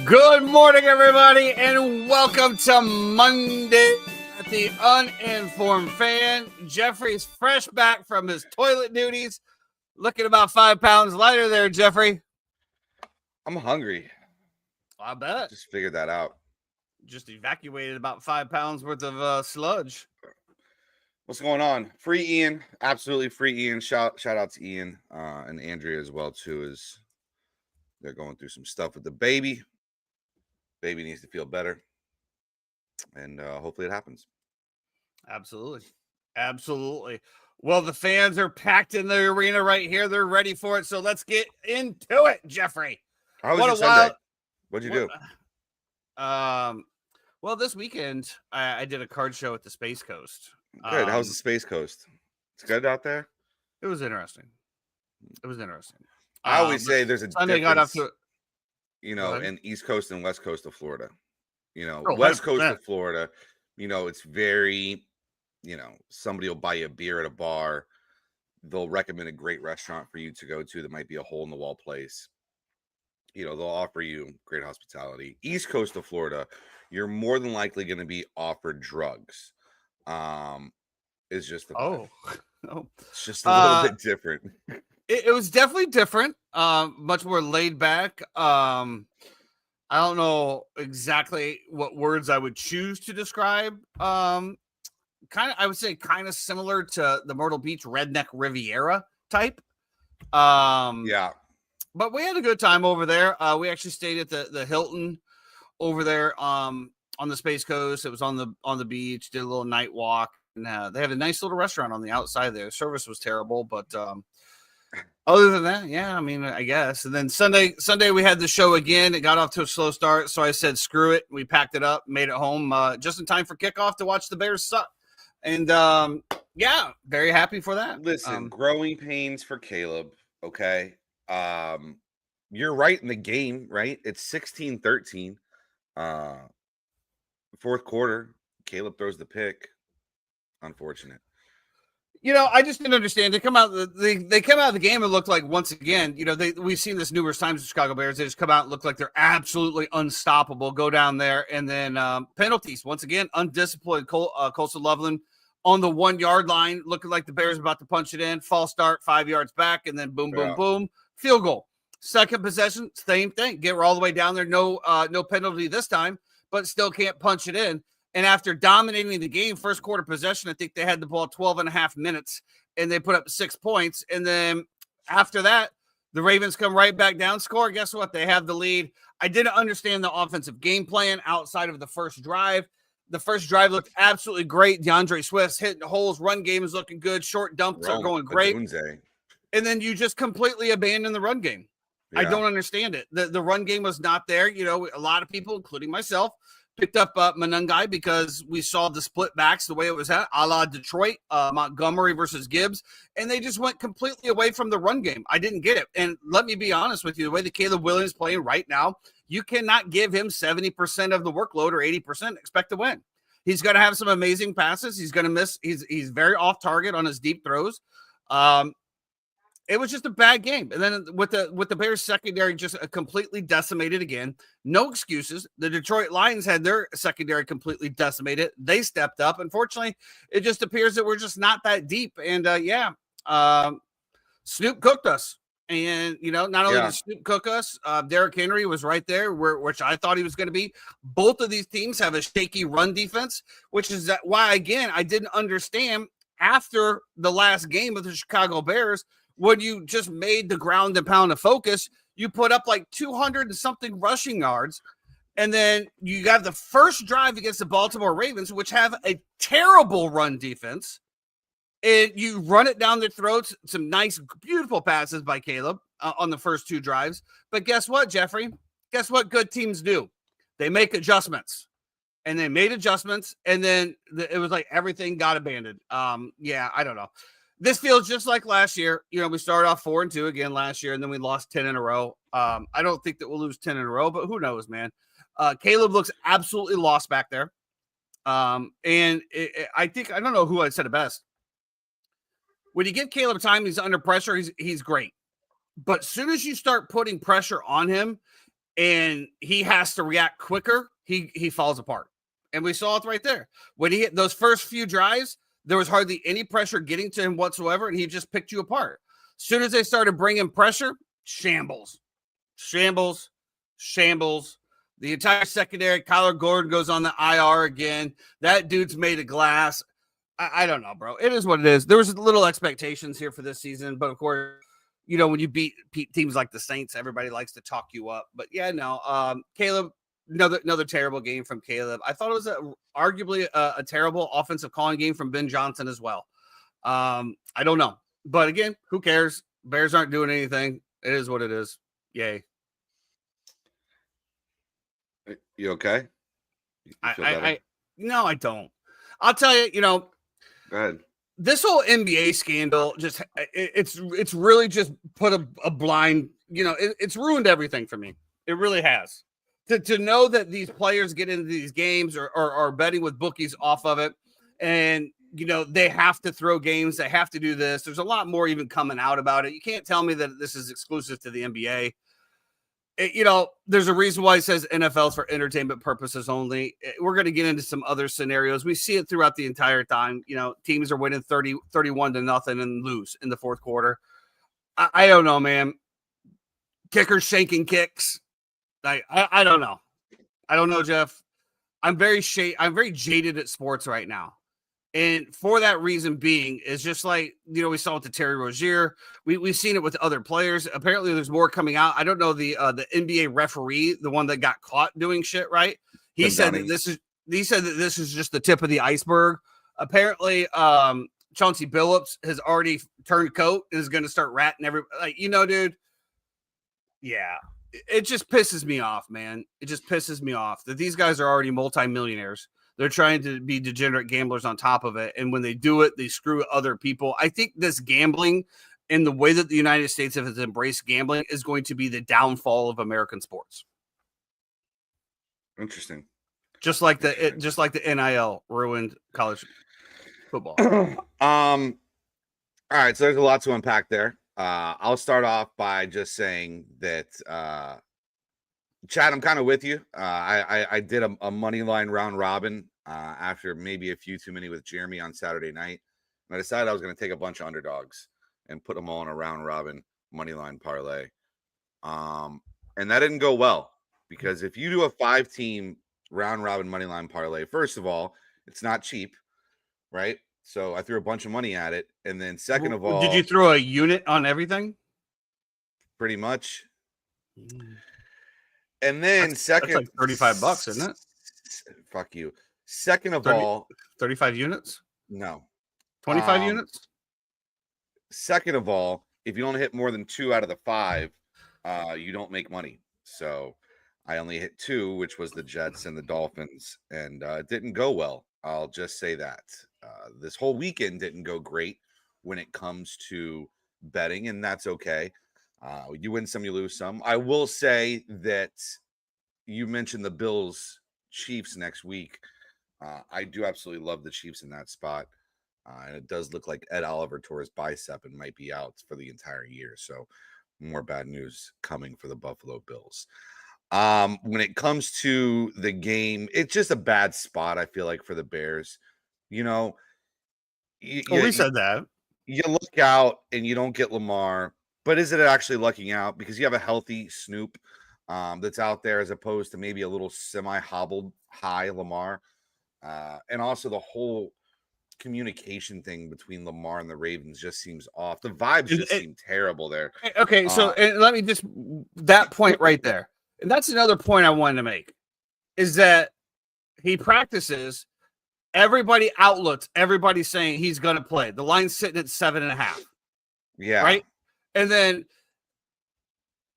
Good morning, everybody, and welcome to Monday at the Uninformed Fan. Jeffrey's fresh back from his toilet duties, looking about 5 pounds lighter there, Jeffrey. I'm hungry. I bet. Just figured that out. Just evacuated about 5 pounds worth of sludge. What's going on? Free Ian. Absolutely free Ian. Shout out to Ian and Andrea as well, too, as they're going through some stuff with the baby. Baby needs to feel better. And hopefully it happens. Absolutely. Well, the fans are packed in the arena right here. They're ready for it. So let's get into it, Jeffrey. How was your Sunday? What'd you do? Well, this weekend I did a card show at the Space Coast. Good. How's the Space Coast? It's good out there? It was interesting. I always say there's a Sunday difference, got off to in East Coast and West Coast of Florida. Oh, West 100%. Coast of Florida, it's very, somebody will buy you a beer at a bar. They'll recommend a great restaurant for you to go to that might be a hole in the wall place. They'll offer you great hospitality. East Coast of Florida, you're more than likely going to be offered drugs. It's just it's just a little bit different. It was definitely different. Much more laid back. I don't know exactly what words I would choose to describe. I would say kind of similar to the Myrtle Beach Redneck Riviera type. Yeah. But we had a good time over there. We actually stayed at the Hilton over there on the Space Coast. It was on the beach, did a little night walk. And they have a nice little restaurant on the outside there. Service was terrible, but other than that, yeah, I mean, I guess. And then Sunday we had the show again. It got off to a slow start, so I said, screw it. We packed it up, made it home just in time for kickoff to watch the Bears suck. And, yeah, very happy for that. Listen, growing pains for Caleb, okay? You're right in the game, right? It's 16-13. Fourth quarter, Caleb throws the pick. Unfortunate. I just didn't understand. They come out of the game and looked like, once again, we've seen this numerous times with Chicago Bears. They just come out and look like they're absolutely unstoppable. Go down there and then penalties. Once again, undisciplined. Colson Loveland on the 1 yard line, looking like the Bears about to punch it in. False start, 5 yards back, and then boom, boom, field goal. Second possession, same thing. Get all the way down there. No penalty this time, but still can't punch it in. And after dominating the game, first quarter possession, I think they had the ball 12 and a half minutes, and they put up 6 points. And then after that, the Ravens come right back down, score. Guess what? They have the lead. I didn't understand the offensive game plan outside of the first drive. The first drive looked absolutely great. DeAndre Swift's hitting holes. Run game is looking good. Short dumps are going great. And then you just completely abandon the run game. Yeah. I don't understand it. The run game was not there. A lot of people, including myself, picked up Monangai because we saw the split backs the way it was at, a la Detroit, Montgomery versus Gibbs, and they just went completely away from the run game. I didn't get it. And let me be honest with you, the way that Caleb Williams is playing right now, you cannot give him 70% of the workload or 80%, expect to win. He's going to have some amazing passes. He's going to miss. He's very off target on his deep throws. It was just a bad game. And then with the Bears secondary just completely decimated again. No excuses. The Detroit Lions had their secondary completely decimated. They stepped up. Unfortunately, it just appears that we're just not that deep. And Snoop cooked us. And, not only did Snoop cook us, Derrick Henry was right there, which I thought he was going to be. Both of these teams have a shaky run defense, which is why, again, I didn't understand after the last game of the Chicago Bears, when you just made the ground and pound of focus, you put up like 200 and something rushing yards. And then you got the first drive against the Baltimore Ravens, which have a terrible run defense. And you run it down their throats. Some nice, beautiful passes by Caleb on the first two drives. But guess what, Jeffrey? Guess what good teams do? They make adjustments. And they made adjustments. And then it was like everything got abandoned. I don't know. This feels just like last year. We started off 4-2 again last year, and then we lost 10 in a row. I don't think that we'll lose 10 in a row, but who knows, man? Caleb looks absolutely lost back there. I don't know who I said it best. When you give Caleb time, he's under pressure. He's great. But as soon as you start putting pressure on him, and he has to react quicker, he falls apart. And we saw it right there. When he hit those first few drives, there was hardly any pressure getting to him whatsoever, and he just picked you apart. As soon as they started bringing pressure, shambles. The entire secondary, Kyler Gordon goes on the IR again. That dude's made of glass. I don't know, bro. It is what it is. There was little expectations here for this season, but of course, you know, when you beat teams like the Saints, everybody likes to talk you up. But yeah, no. Caleb, another terrible game from Caleb. I thought it was arguably a terrible offensive calling game from Ben Johnson as well. I don't know, but again, who cares? Bears aren't doing anything. It is what it is. Yay. You okay? No, I don't. I'll tell you, Go ahead. This whole NBA scandal it's really just put a blind, it's ruined everything for me. It really has. To know that these players get into these games or are betting with bookies off of it, and they have to throw games, they have to do this. There's a lot more even coming out about it. You can't tell me that this is exclusive to the NBA. There's a reason why it says NFL for entertainment purposes only. We're going to get into some other scenarios. We see it throughout the entire time. Teams are winning 31-0 and lose in the fourth quarter. I don't know, man. Kickers shanking kicks. I don't know. I don't know, Jeff. I'm very jaded at sports right now. And for that reason being, is just like, we saw with the Terry Rozier. We've seen it with other players. Apparently there's more coming out. I don't know the NBA referee, the one that got caught doing shit, right? He said that this is just the tip of the iceberg. Apparently, Chauncey Billups has already turned coat and is going to start ratting everybody. Dude. Yeah. It just pisses me off, man. It just pisses me off that these guys are already multimillionaires. They're trying to be degenerate gamblers on top of it. And when they do it, they screw other people. I think this gambling and the way that the United States has embraced gambling is going to be the downfall of American sports. Interesting. Just like the NIL ruined college football. All right. So there's a lot to unpack there. I'll start off by just saying that, Chad, I'm kind of with you. I did a money line round robin after maybe a few too many with Jeremy on Saturday night. And I decided I was going to take a bunch of underdogs and put them all in a round robin money line parlay. And that didn't go well, because if you do a 5-team round robin money line parlay, first of all, it's not cheap, right? So I threw a bunch of money at it. And then second of all, did you throw a unit on everything? Pretty much. And then that's like $35, isn't it? Fuck you. Second of all, 35 units? No. 25 units? Second of all, if you don't hit more than 2 out of the 5, you don't make money. So I only hit 2, which was the Jets and the Dolphins, and it didn't go well. I'll just say that. This whole weekend didn't go great when it comes to betting, and that's okay. You win some, you lose some. I will say that you mentioned the Bills Chiefs next week. I do absolutely love the Chiefs in that spot. And it does look like Ed Oliver tore his bicep and might be out for the entire year. So more bad news coming for the Buffalo Bills. When it comes to the game, it's just a bad spot, I feel like, for the Bears. We said that. You look out and you don't get Lamar. But is it actually lucking out? Because you have a healthy Snoop that's out there, as opposed to maybe a little semi-hobbled high Lamar. And also the whole communication thing between Lamar and the Ravens just seems off. The vibes just seem terrible there. Okay, so let me just – that point right there. And that's another point I wanted to make, is that he practices. Everybody outlooks. Everybody's saying he's going to play. The line's sitting at 7.5. Yeah. Right? And then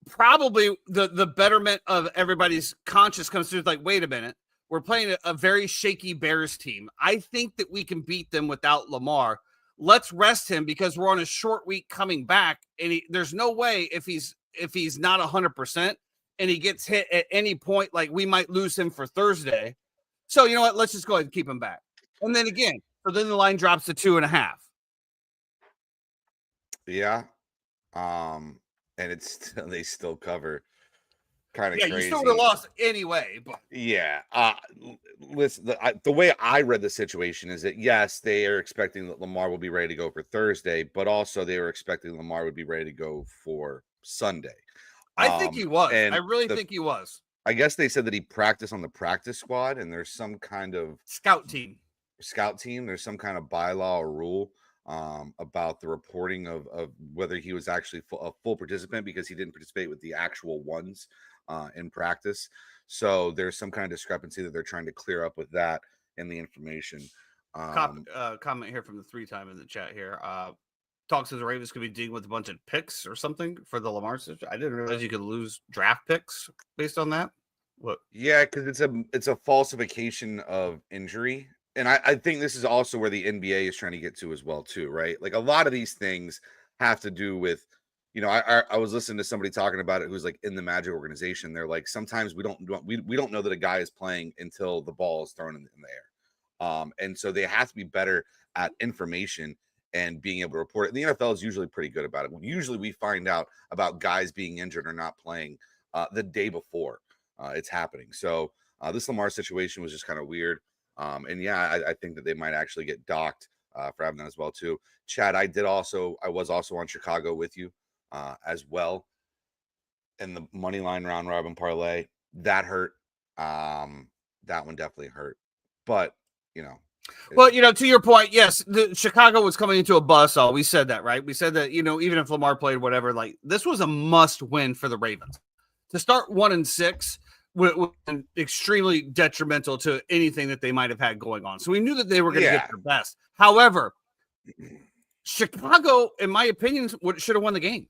probably the betterment of everybody's conscience comes through, like, wait a minute, we're playing a very shaky Bears team. I think that we can beat them without Lamar. Let's rest him, because we're on a short week coming back, and there's no way if he's not 100% and he gets hit at any point, like, we might lose him for Thursday. So you know what? Let's just go ahead and keep him back. And then again, so then the line drops to 2.5. Yeah. And they still cover. kind of Yeah, you still would have crazy. lost anyway. But Yeah. Listen, the way I read the situation is that yes, they are expecting that Lamar will be ready to go for Thursday, but also they were expecting Lamar would be ready to go for Sunday. I think he was. I And really think he was. I guess they said that he practiced on the practice squad, and there's some kind of Scout team. scout team. There's some kind of bylaw or rule about the reporting of whether he was actually a full participant because he didn't participate with the actual ones in practice. So there's some kind of discrepancy that they're trying to clear up with that in the information. Comment here from the 3-time in the chat here. Talks as the Ravens could be dealing with a bunch of picks or something for the Lamar situation. I didn't realize you could lose draft picks based on that. What? Yeah, because it's a falsification of injury. And I think this is also where the NBA is trying to get to as well, too, right? Like a lot of these things have to do with, I was listening to somebody talking about it who's like in the Magic organization. They're like, sometimes we don't know that a guy is playing until the ball is thrown in the air. And so they have to be better at information and being able to report it. And the NFL is usually pretty good about it. Usually we find out about guys being injured or not playing the day before it's happening. So this Lamar situation was just kind of weird. And yeah, I think that they might actually get docked for having that as well too. Chad, I was also on Chicago with you as well. And the money line round robin parlay, that hurt. That one definitely hurt. But well, to your point, yes, Chicago was coming into a buzzsaw. We said that, right? We said that, even if Lamar played whatever, like this was a must win for the Ravens. To start 1-6 was extremely detrimental to anything that they might have had going on. So we knew that they were going to get their best. However, Chicago, in my opinion, should have won the game.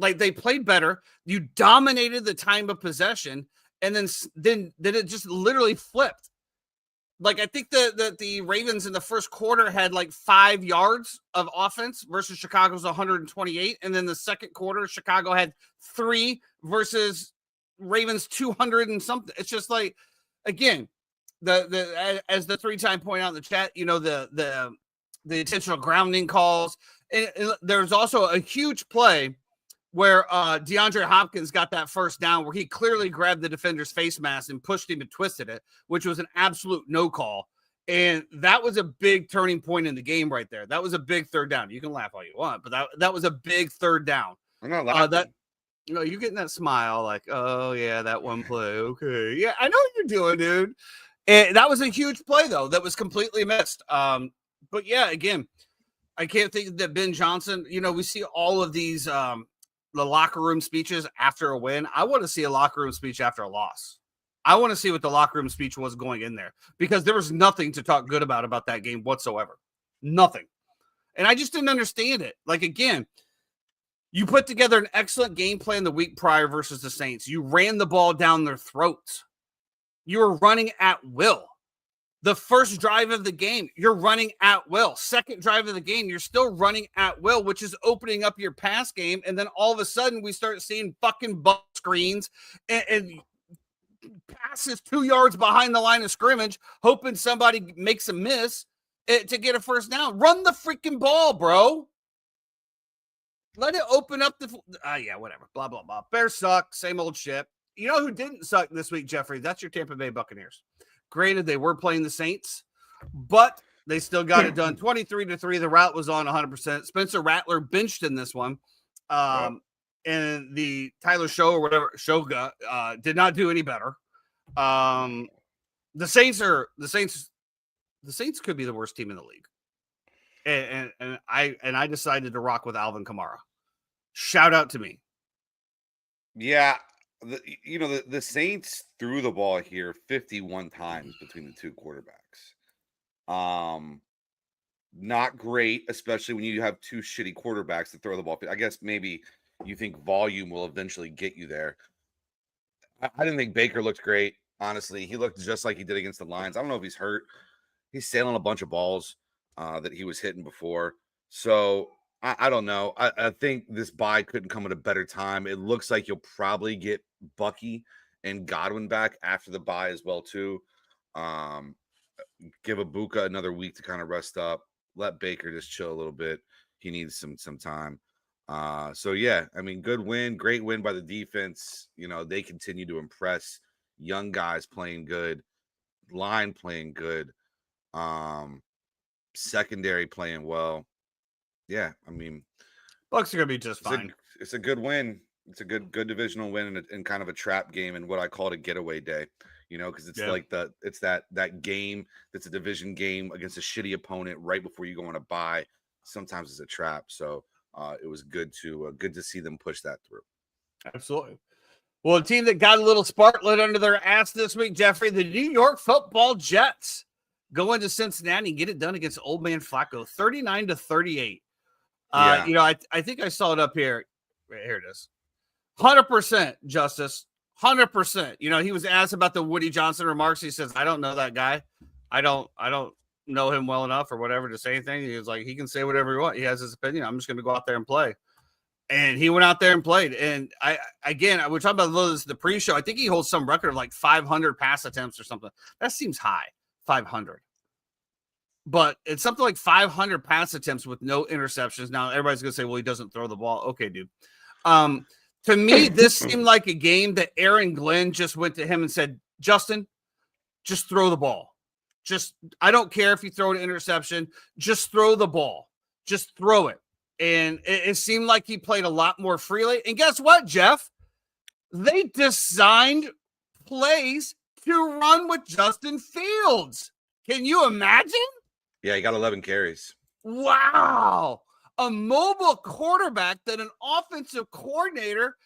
Like they played better. You dominated the time of possession, and then it just literally flipped. Like I think that the Ravens in the first quarter had like 5 yards of offense versus Chicago's 128, and then the second quarter Chicago had 3 versus Ravens 200 and something. It's just like, again, the as the 3-time point out in the chat, the intentional grounding calls. And there's also a huge play where DeAndre Hopkins got that first down where he clearly grabbed the defender's face mask and pushed him and twisted it, which was an absolute no call. And that was a big turning point in the game right there. That was a big third down. You can laugh all you want, but that was a big third down. I'm not laughing. You're getting that smile like, oh, yeah, that one play. Okay. Yeah, I know what you're doing, dude. And that was a huge play, though, that was completely missed. But, yeah, again, I can't think that Ben Johnson, we see all of these the locker room speeches after a win. I want to see a locker room speech after a loss. I want to see what the locker room speech was going in there because there was nothing to talk good about that game whatsoever. Nothing. And I just didn't understand it. Like, again, you put together an excellent game plan the week prior versus the Saints. You ran the ball down their throats. You were running at will. The first drive of the game, you're running at will. Second drive of the game, you're still running at will, which is opening up your pass game. And then all of a sudden, we start seeing fucking ball screens and passes 2 yards behind the line of scrimmage, hoping somebody makes a miss to get a first down. Run the freaking ball, bro. Let it open up yeah, whatever. Blah, blah, blah. Bears suck. Same old shit. You know who didn't suck this week, Jeffrey? That's your Tampa Bay Buccaneers. Granted, they were playing the Saints, but they still got it done. 23-3. The route was on 100%. Spencer Rattler benched in this one. And the Tyler Show or whatever Shoga did not do any better. The Saints could be the worst team in the league. And I decided to rock with Alvin Kamara. Shout out to me. Yeah. The Saints threw the ball here 51 times between the two quarterbacks. Not great, especially when you have two shitty quarterbacks to throw the ball. I guess maybe you think volume will eventually get you there. I didn't think Baker looked great. Honestly, he looked just like he did against the Lions. I don't know if he's hurt. He's sailing a bunch of balls that he was hitting before. So I don't know. I think this bye couldn't come at a better time. It looks like you'll probably get Bucky and Godwin back after the bye as well too. Give Ibuka another week to kind of rest up. Let Baker just chill a little bit. He needs some time. So yeah, I mean, good win, great win by the defense. You know, they continue to impress. Young guys playing good, line playing good, secondary playing well. Yeah, I mean, Bucks are gonna be just it's fine. it's a good win. It's a good divisional win in kind of a trap game and what I call it a getaway day. You know, because it's Yeah. like it's that game that's a division game against a shitty opponent right before you go on a bye. Sometimes it's a trap. So it was good to see them push that through. Absolutely. Well, a team that got a little spark lit under their ass this week, Jeffrey, the New York Football Jets go into Cincinnati and get it done against Old Man Flacco, 39-38. Yeah. You know, I think I saw it up here. Here it is. 100% Justice. 100%. You know, he was asked about the Woody Johnson remarks. He says, I don't know that guy. I don't know him well enough or whatever to say anything. He was like, he can say whatever he wants. He has his opinion. I'm just going to go out there and play. And he went out there and played. And we're talking about this the pre-show. I think he holds some record of like 500 pass attempts or something. That seems high, 500. But it's something like 500 pass attempts with no interceptions. Now everybody's gonna say, "Well, he doesn't throw the ball." Okay, dude. To me, this seemed like a game that Aaron Glenn just went to him and said, "Justin, just throw the ball. I don't care if you throw an interception. Just throw the ball. Just throw it." And it seemed like he played a lot more freely. And guess what, Jeff? They designed plays to run with Justin Fields. Can you imagine? Yeah, he got 11 carries. Wow. A mobile quarterback that an offensive coordinator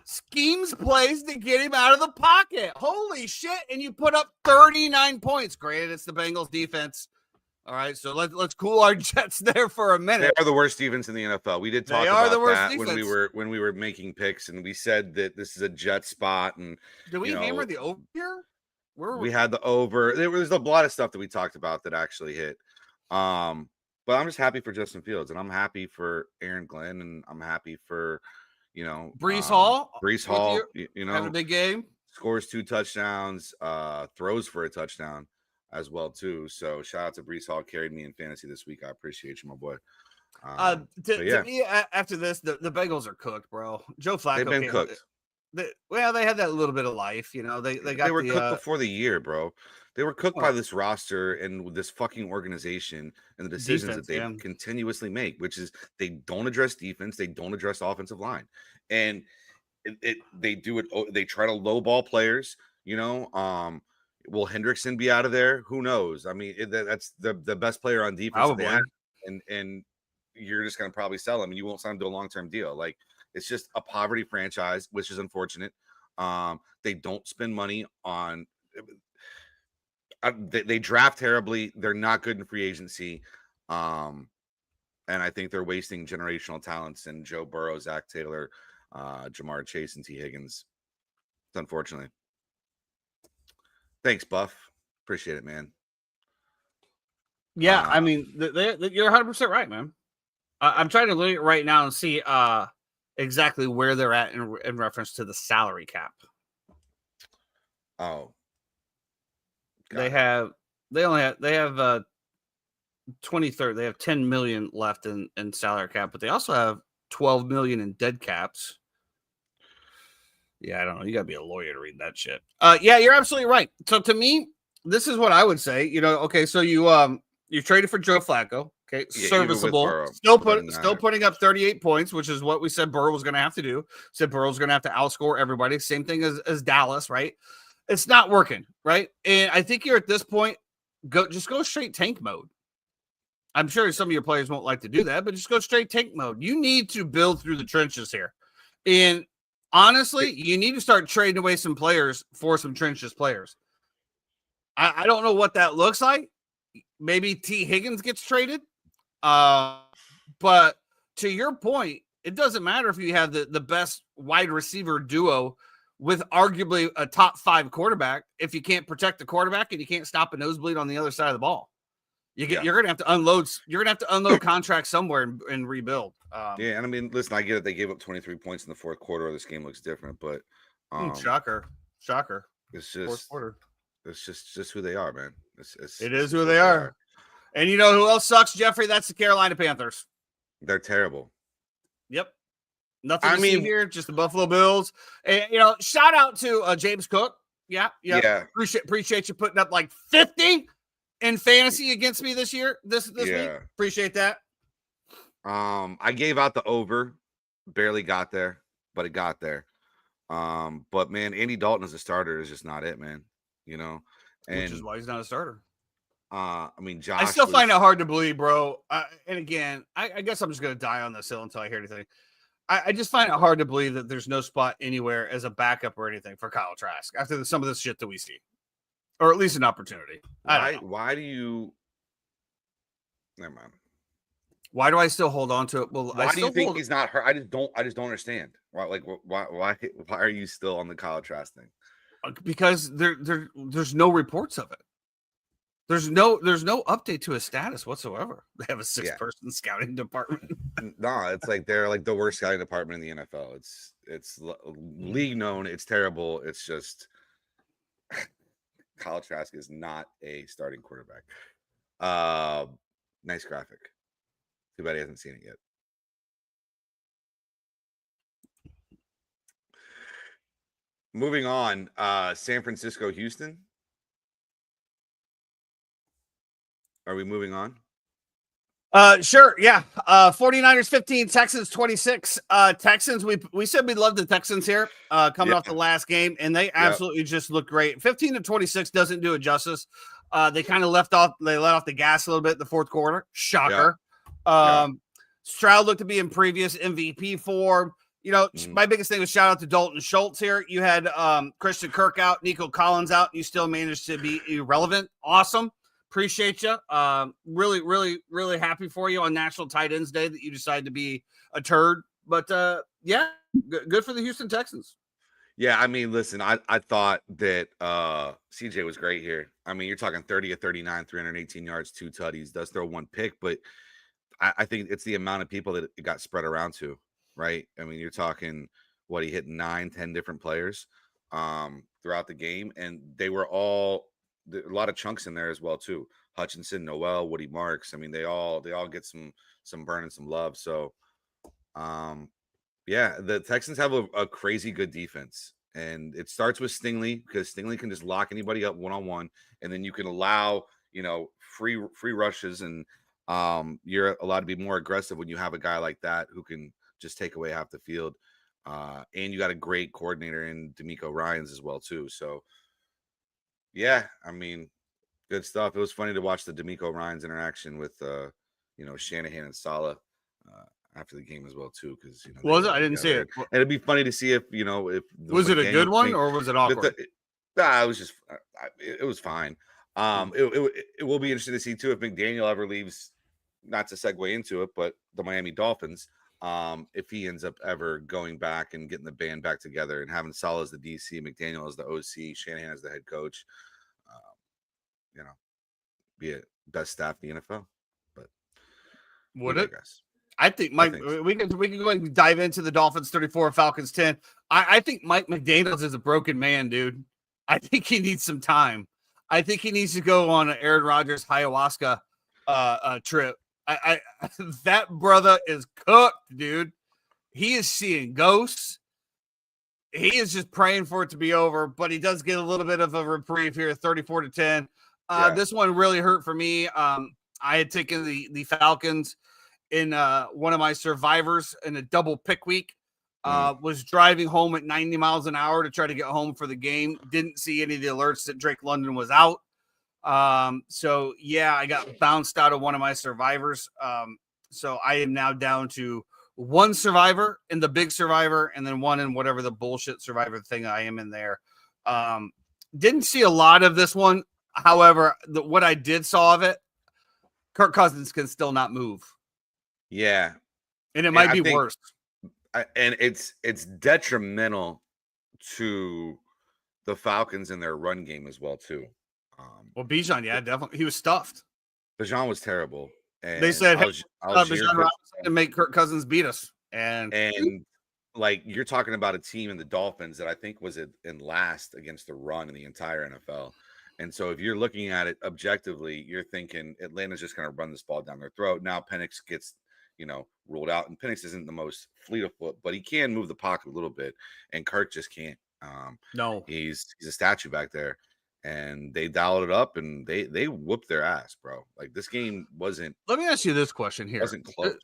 schemes plays to get him out of the pocket. Holy shit. And you put up 39 points. Granted, it's the Bengals defense. All right, so let's cool our jets there for a minute. They are the worst defense in the NFL. We did talk about that when we were making picks, and we said that this is a jet spot. And did we hammer the over here? We had the over. There was a lot of stuff that we talked about that actually hit. But I'm just happy for Justin Fields, and I'm happy for Aaron Glenn, and I'm happy for Breece Hall. Breece Hall, having a big game. Scores 2 touchdowns, throws for a touchdown as well too. So shout out to Breece Hall, carried me in fantasy this week. I appreciate you, my boy. To me, after this, the Bengals are cooked, bro. Joe Flacco. They've been cooked. They had that little bit of life, you know. They were cooked before the year, bro. They were cooked by this roster and this fucking organization and the decisions that they continuously make, which is they don't address defense, they don't address offensive line, and they do it. They try to lowball players, Will Hendrickson be out of there? Who knows? I mean, that's the best player on defense, and you're just going to probably sell him, and you won't sign him to a long-term deal. Like, it's just a poverty franchise, which is unfortunate. They don't spend money on. They draft terribly. They're not good in free agency, and I think they're wasting generational talents in Joe Burrow, Zach Taylor, Jamar Chase, and T. Higgins. It's unfortunately. Thanks, Buff. Appreciate it, man. Yeah, I mean, you're 100% right, man. I'm trying to look at it right now and see exactly where they're at in reference to the salary cap. Oh, they have 23rd. They have 10 million left in salary cap, but they also have 12 million in dead caps. Yeah, I don't know. You gotta be a lawyer to read that shit. Yeah, you're absolutely right. So to me, this is what I would say. Okay, so you traded for Joe Flacco. Okay, yeah, serviceable. Still putting up 38 points, which is what we said Burrow was going to have to do. Said Burrow was going to have to outscore everybody. Same thing as Dallas, right? It's not working, right? And I think you're at this point. Go straight tank mode. I'm sure some of your players won't like to do that, but just go straight tank mode. You need to build through the trenches here, and honestly, you need to start trading away some players for some trenches players. I don't know what that looks like. Maybe T. Higgins gets traded. But to your point, it doesn't matter if you have the best wide receiver duo with arguably a top 5 quarterback if you can't protect the quarterback and you can't stop a nosebleed on the other side of the ball. You're going to have to unload. You're going to have to unload contracts somewhere and rebuild. Yeah, and I mean, listen, I get it. They gave up 23 points in the fourth quarter. This game looks different, but shocker. It's just it's just who they are, man. It is who they are. And you know who else sucks, Jeffrey? That's the Carolina Panthers. They're terrible. Yep. Nothing I to see mean, here, just the Buffalo Bills. And, shout out to James Cook. Yeah. yeah, Appreciate you putting up like 50 in fantasy against me this week. yeah. Appreciate that. I gave out the over, barely got there, but it got there. But man, Andy Dalton as a starter is just not it, man. You know, Which is and why he's not a starter. I mean, I Josh still find it was, hard to believe, bro. And again, I guess I'm just going to die on this hill until I hear anything. I just find it hard to believe that there's no spot anywhere as a backup or anything for Kyle Trask after some of this shit that we see, or at least an opportunity. why do you? Never mind. Why do I still hold on to it? Well, Why do you think hold he's not hurt? I just don't understand. Why are you still on the Kyle Trask thing? because there's no reports of it. There's no update to his status whatsoever. They have a 6-person scouting department. No, it's like they're like the worst scouting department in the NFL. It's league known. It's terrible. It's just Kyle Trask is not a starting quarterback. Nice graphic. Too bad he hasn't seen it yet. Moving on, San Francisco, Houston. Are we moving on? Sure, yeah. 49ers 15, Texans 26. Texans, we said we loved the Texans here, coming off the last game, and they absolutely just look great. 15-26 doesn't do it justice. They kind of let off the gas a little bit in the fourth quarter. Shocker. Stroud looked to be in previous MVP form. My biggest thing was shout out to Dalton Schultz here. You had Christian Kirk out, Nico Collins out, and you still managed to be irrelevant. Awesome. Appreciate you. Really, really, really happy for you on National Tight Ends Day that you decided to be a turd. But yeah, good for the Houston Texans. Yeah, I mean, listen, I thought that CJ was great here. I mean, you're talking 30 of 39, 318 yards, 2 tutties, does throw 1 pick, but I think it's the amount of people that it got spread around to, right? I mean, you're talking he hit 9-10 different players throughout the game, and they were all a lot of chunks in there as well too. Hutchinson, Noel, Woody Marks. I mean, they all get some burn and some love. So yeah, the Texans have a crazy good defense, and it starts with Stingley because Stingley can just lock anybody up one-on-one, and then you can allow free rushes, and you're allowed to be more aggressive when you have a guy like that who can just take away half the field. And you got a great coordinator in D'Amico Ryans as well too. So yeah, I mean, good stuff. It was funny to watch the D'Amico Ryans interaction with Shanahan and Saleh after the game as well too, because was it? I didn't see it. And it'd be funny to see if was it a good one or was it awkward? It was just it was fine. It will be interesting to see too if McDaniel ever leaves. Not to segue into it, but the Miami Dolphins, if he ends up ever going back and getting the band back together and having Saleh as the DC, McDaniel as the OC, Shanahan as the head coach, be a best staff in the NFL. But would it? I think Mike. We can go and dive into the Dolphins 34, Falcons 10. I think Mike McDaniels is a broken man, dude. I think he needs some time. I think he needs to go on an Aaron Rodgers ayahuasca trip. That brother is cooked, dude. He is seeing ghosts. He is just praying for it to be over, but he does get a little bit of a reprieve here, 34-10. This one really hurt for me. I had taken the Falcons in one of my survivors in a double pick week. Was driving home at 90 miles an hour to try to get home for the game. Didn't see any of the alerts that Drake London was out. So yeah, I got bounced out of one of my survivors. So I am now down to one survivor in the big survivor and then one in whatever the bullshit survivor thing I am in there. Didn't see a lot of this one. However, what I did saw of it, Kirk Cousins can still not move. Yeah. And it might be worse. And it's detrimental to the Falcons in their run game as well too. Well, Bijan, yeah, definitely. He was stuffed. Bijan was terrible. And they said Bijan Robinson to make Kirk Cousins beat us. And like you're talking about a team in the Dolphins that I think was in last against the run in the entire NFL. And so if you're looking at it objectively, you're thinking Atlanta's just going to run this ball down their throat. Now Penix gets, ruled out. And Penix isn't the most fleet of foot, but he can move the pocket a little bit, and Kirk just can't. No, he's a statue back there, and they dialed it up, and they whooped their ass, bro. Like, this game wasn't. Let me ask you this question here. Wasn't close.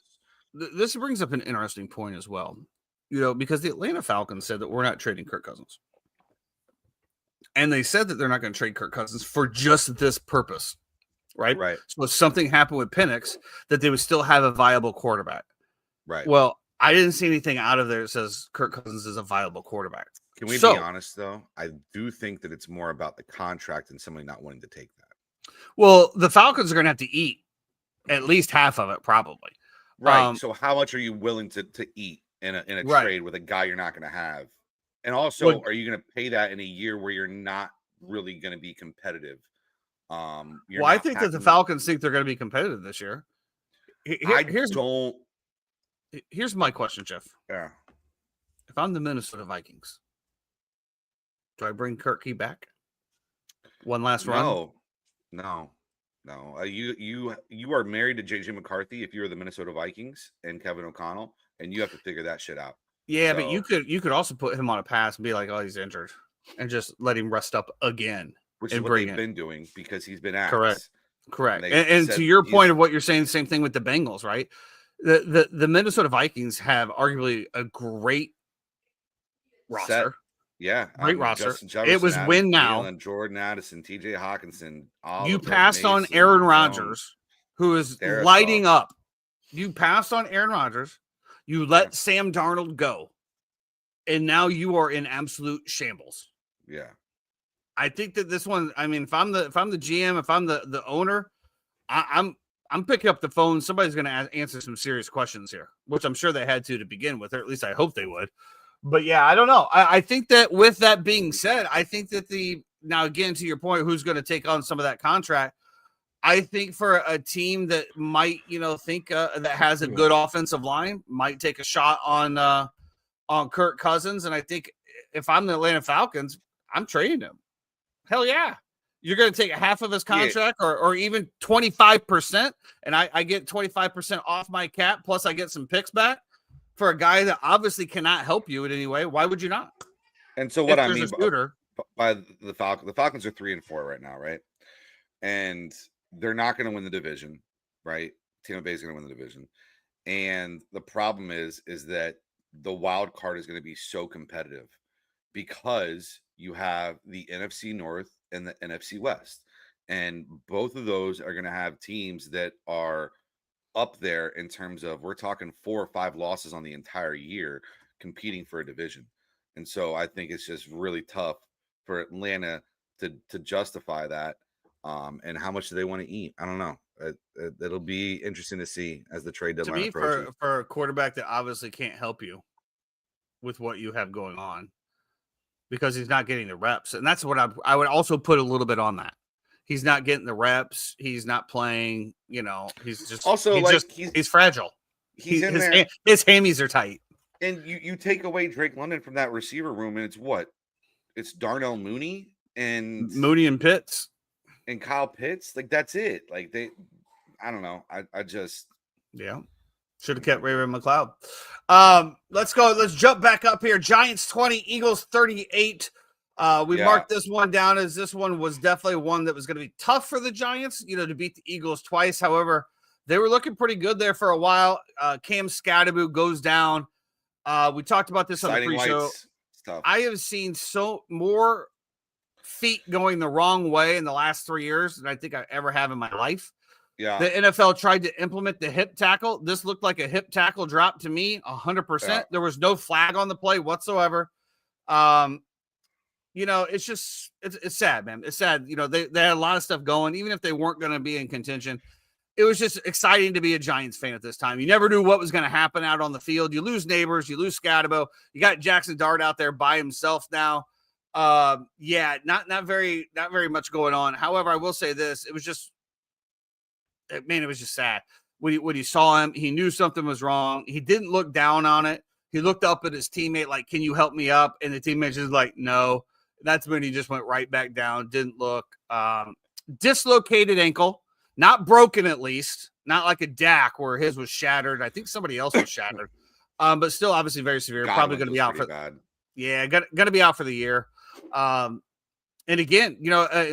This brings up an interesting point as well, because the Atlanta Falcons said that we're not trading Kirk Cousins. And they said that they're not going to trade Kirk Cousins for just this purpose, right? Right. So if something happened with Penix, that they would still have a viable quarterback. Right. Well, I didn't see anything out of there that says Kirk Cousins is a viable quarterback. Can we be honest, though? I do think that it's more about the contract and somebody not wanting to take that. Well, the Falcons are going to have to eat at least half of it, probably. Right. So how much are you willing to eat in a Right. trade with a guy you're not going to have? And also, are you going to pay that in a year where you're not really going to be competitive? I think that the Falcons think they're going to be competitive this year. Here's my question, Jeff. Yeah. If I'm the Minnesota Vikings, do I bring Kirk back? One last run? No. You are married to JJ McCarthy if you're the Minnesota Vikings and Kevin O'Connell, and you have to figure that shit out. Yeah, but you could also put him on a pass and be like, oh, he's injured, and just let him rest up again. Which is what they've been doing because he's been asked. Correct. And to your point of what you're saying, same thing with the Bengals, right? The Minnesota Vikings have arguably a great roster. Yeah, great roster. It was win now. And Jordan Addison, TJ Hawkinson. You passed on Aaron Rodgers, who is lighting up. You passed on Aaron Rodgers. You let Sam Darnold go, and now you are in absolute shambles. Yeah, I think that this one. I mean, if I'm the GM, if I'm the owner, I'm picking up the phone. Somebody's going to answer some serious questions here, which I'm sure they had to begin with, or at least I hope they would. But yeah, I don't know. I think that with that being said, I think that now again, to your point, who's going to take on some of that contract? I think for a team that might, think that has a good offensive line, might take a shot on Kirk Cousins. And I think if I'm the Atlanta Falcons, I'm trading him. Hell yeah. You're going to take half of his contract or even 25%. And I get 25% off my cap. Plus I get some picks back for a guy that obviously cannot help you in any way. Why would you not? And so what I mean by the Falcons are 3-4 right now, right? And they're not going to win the division, right? Tampa Bay is going to win the division. And the problem is that the wild card is going to be so competitive because you have the NFC North and the NFC West. And both of those are going to have teams that are up there in terms of, we're talking 4 or 5 losses on the entire year competing for a division. And so I think it's just really tough for Atlanta to justify that. And how much do they want to eat? I don't know. It'll be interesting to see as the trade deadline approaches. For a quarterback that obviously can't help you with what you have going on because he's not getting the reps. And that's what I would also put a little bit on that. He's not getting the reps. He's not playing. He's just also he's fragile. His hammies are tight. And you take away Drake London from that receiver room, and it's Darnell Mooney and Pitts and Kyle Pitts. Like, that's it. Like, I don't know. I just should have kept Ray-Ray McCloud. Let's go. Let's jump back up here. Giants 20, Eagles 38. We marked this one down as this one was definitely one that was going to be tough for the Giants, to beat the Eagles twice. However, they were looking pretty good there for a while. Cam Scatterbo goes down. We talked about this on the pre-show. I have seen more feet going the wrong way in the last 3 years than I think I ever have in my life. Yeah. The NFL tried to implement the hip tackle. This looked like a hip tackle drop to me, 100%. Yeah. There was no flag on the play whatsoever. It's just it's sad, man. It's sad. They had a lot of stuff going, even if they weren't going to be in contention. It was just exciting to be a Giants fan at this time. You never knew what was going to happen out on the field. You lose Neighbors, you lose Scatterbo. You got Jackson Dart out there by himself now. Not very much going on. However, I will say this: it was just sad. When he saw him, he knew something was wrong. He didn't look down on it. He looked up at his teammate like, "Can you help me up?" And the teammate just like, "No." That's when he just went right back down. Didn't look. Dislocated ankle. not broken at least, not like a Dak where his was shattered. I think somebody else was shattered, but still obviously very severe. Probably going to be out for bad. Yeah, going to be out for the year. And again,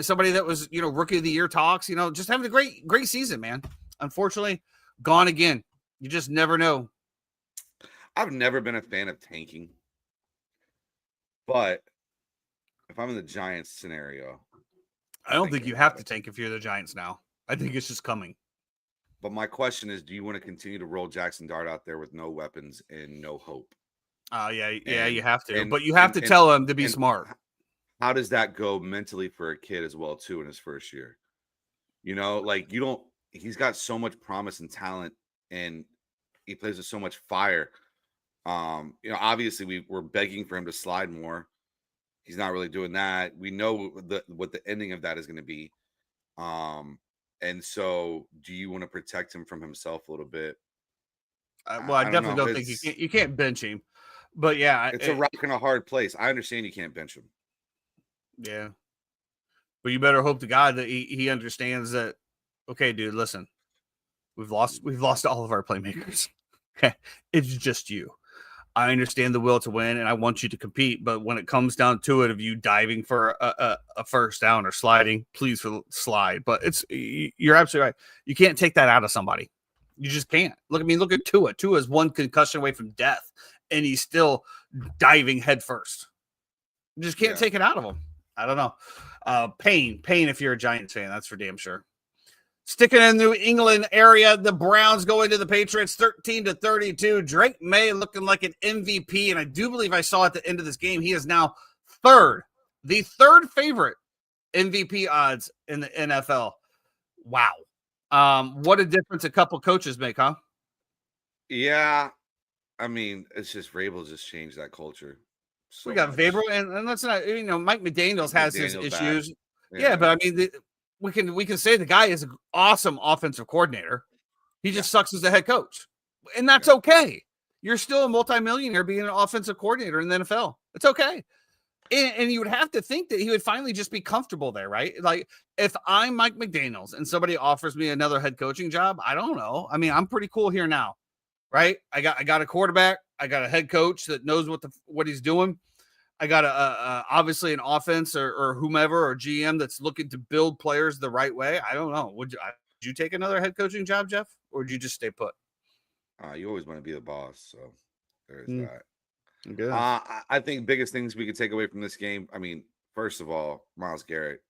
somebody that was, rookie of the year talks, just having a great season, man. Unfortunately, gone again. You just never know. I've never been a fan of tanking, but if I'm in the Giants scenario, I don't think you have to tank if you're the Giants now. I think it's just coming. But my question is, do you want to continue to roll Jackson Dart out there with no weapons and no hope? Oh, yeah, you have to. But you have to tell him to be smart. How does that go mentally for a kid as well, too, in his first year? He's got so much promise and talent, and he plays with so much fire. Obviously we're begging for him to slide more. He's not really doing that. We know what the ending of that is going to be. And so do you want to protect him from himself a little bit? Well, I definitely don't think you can't bench him. But yeah, it's a rock and a hard place. I understand you can't bench him. Yeah. But you better hope to God that he understands that, okay, dude, listen, we've lost all of our playmakers. Okay. It's just you. I understand the will to win and I want you to compete. But when it comes down to it, of you diving for a first down or sliding, please slide. But you're absolutely right. You can't take that out of somebody. You just can't. Look at Tua. Tua is one concussion away from death, and he's still diving head first. You just can't take it out of him. I don't know. Pain if you're a Giants fan. That's for damn sure. Sticking in the New England area, the Browns going to the Patriots 13-32. Drake May looking like an MVP, and I do believe I saw at the end of this game he is now the third favorite MVP odds in the NFL. Wow. What a difference a couple coaches make, huh? Yeah. I mean, it's just Vrabel just changed that culture. So we got Vrabel, and let's not, Mike McDaniels has his issues. Yeah, but I mean, we can say the guy is an awesome offensive coordinator. He just sucks as a head coach, and that's okay. You're still a multimillionaire being an offensive coordinator in the NFL. It's okay. And you would have to think that he would finally just be comfortable there, right? Like, if I'm Mike McDaniels and somebody offers me another head coaching job, I don't know. I mean, I'm pretty cool here now, right? I got a quarterback. I got a head coach that knows what he's doing. I got obviously an offense or whomever or GM that's looking to build players the right way. I don't know. Would you take another head coaching job, Jeff, or would you just stay put? You always want to be the boss, so there's that. Good. I think biggest things we could take away from this game. I mean, first of all, Myles Garrett.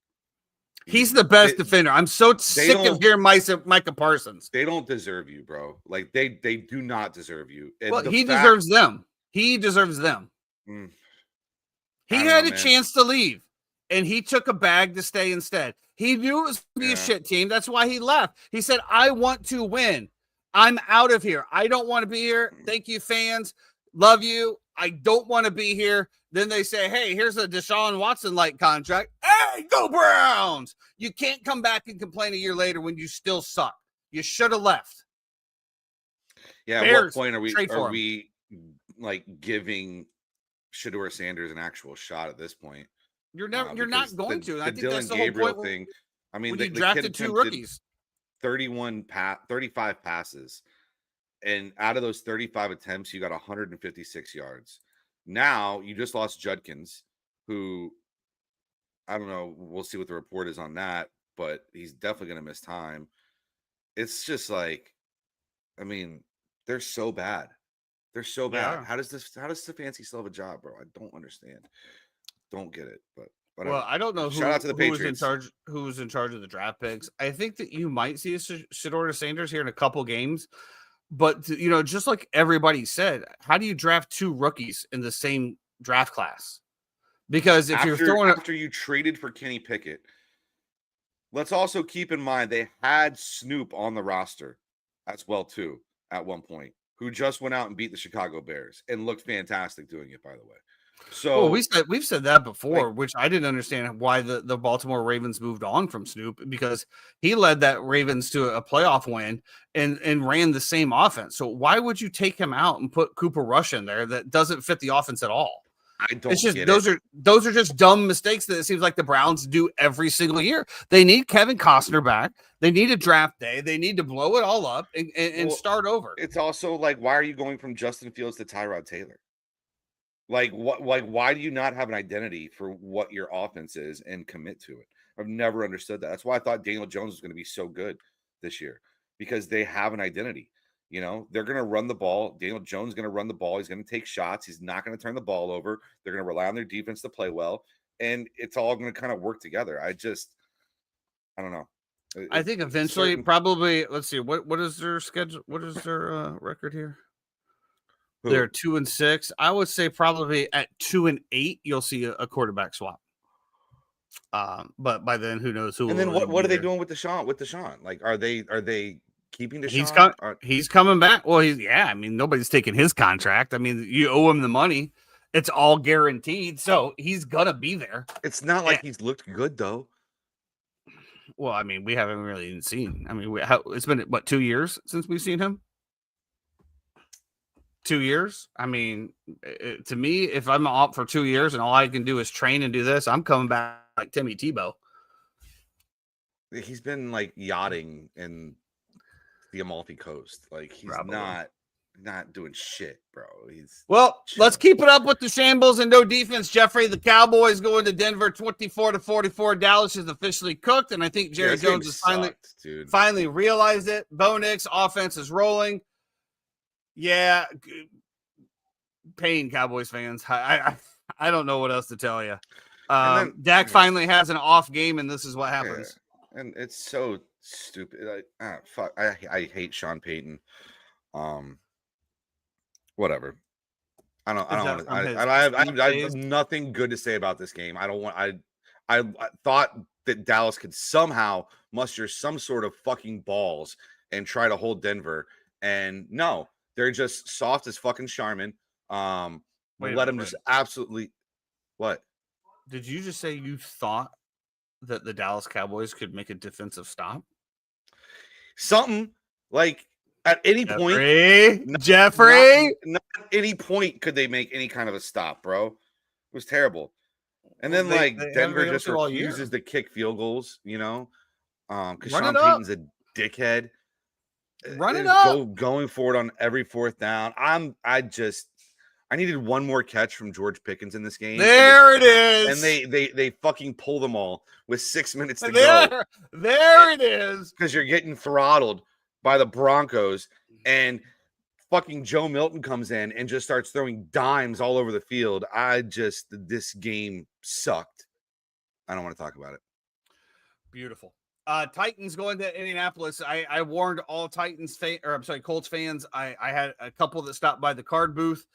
He's the best defender. I'm so sick of hearing Micah Parsons. They don't deserve you, bro. Like they do not deserve you. And well, he deserves them. He deserves them. He had a chance to leave, and he took a bag to stay instead. He knew it was going to be a shit team. That's why he left. He said, I want to win. I'm out of here. I don't want to be here. Thank you, fans. Love you. I don't want to be here. Then they say, hey, here's a Deshaun Watson-like contract. Hey, go Browns. You can't come back and complain a year later when you still suck. You should have left. Yeah, at what point are we like giving Shedeur Sanders an actual shot at this point? You're not going to. I think Dylan that's the Gabriel whole point thing. I mean, you drafted two rookies. 35 passes. And out of those 35 attempts, you got 156 yards. Now you just lost Judkins, who I don't know. We'll see what the report is on that, but he's definitely going to miss time. It's just like, I mean, they're so bad. They're so bad. Yeah. How does Stefanski still have a job, bro? I don't understand. Don't get it. But well, I don't know Shout out to the Patriots. Who's in charge of the draft picks. I think that you might see a Shedeur Sanders here in a couple games. But, just like everybody said, how do you draft two rookies in the same draft class? Because if you're throwing after you traded for Kenny Pickett, let's also keep in mind they had Snoop on the roster as well, too, at one point, who just went out and beat the Chicago Bears and looked fantastic doing it, by the way. So we've said that before, which I didn't understand why the Baltimore Ravens moved on from Snoop, because he led that Ravens to a playoff win and ran the same offense. So why would you take him out and put Cooper Rush in there that doesn't fit the offense at all? I don't It's just get those it. are just dumb mistakes that it seems like the Browns do every single year. They need Kevin Costner back. They need a draft day. They need to blow it all up and Well, start over. it's also like, why are you going from Justin Fields to Tyrod Taylor? Like, what? Like, why do you not have an identity for what your offense is and commit to it? I've never understood that. That's why I thought Daniel Jones was going to be so good this year, because they have an identity. You know, they're going to run the ball. Daniel Jones is going to run the ball. He's going to take shots. He's not going to turn the ball over. They're going to rely on their defense to play well, and it's all going to kind of work together. I don't know. I think eventually, probably. Let's see. What is their schedule? What is their record here? Who? They're 2-6. I would say probably at 2-8, you'll see a quarterback swap. But by then, who knows who? And then what are they doing with Deshaun? With Deshaun, like, are they keeping Deshaun? He's coming back. Well, I mean, nobody's taking his contract. I mean, you owe him the money. It's all guaranteed, so he's gonna be there. It's not like he's looked good though. Well, I mean, we haven't really even seen. I mean, it's been what, 2 years since we've seen him. 2 years. I mean, to me, if I'm out for 2 years and all I can do is train and do this, I'm coming back like Timmy Tebow. He's been like yachting in the Amalfi Coast. Like, he's not doing shit, bro. Let's keep it up with the shambles and no defense, Jeffrey. The Cowboys going to Denver 24-44. Dallas is officially cooked, and I think Jerry Jones has finally realized it. Bo Nix offense is rolling. Yeah, pain, Cowboys fans. I don't know what else to tell you. Dak finally has an off game, and this is what happens. Yeah. And it's so stupid. Fuck. I hate Sean Payton. Whatever. I have nothing good to say about this game. I thought that Dallas could somehow muster some sort of fucking balls and try to hold Denver, and no, they're just soft as fucking Charmin. Let them just absolutely. What? Did you just say you thought that the Dallas Cowboys could make a defensive stop? Something like. At any point, Jeffrey, not at any point could they make any kind of a stop, bro. It was terrible. And then they Denver just refuses to kick field goals, you know, because Sean Payton's a dickhead. Run it up, going forward on every fourth down. I needed one more catch from George Pickens in this game. There it is. And they fucking pull them all with 6 minutes to go. There it is. Because you're getting throttled by the Broncos, and fucking Joe Milton comes in and just starts throwing dimes all over the field. This game sucked. I don't want to talk about it. Beautiful. Titans going to Indianapolis. I warned all Colts fans. I had a couple that stopped by the card booth,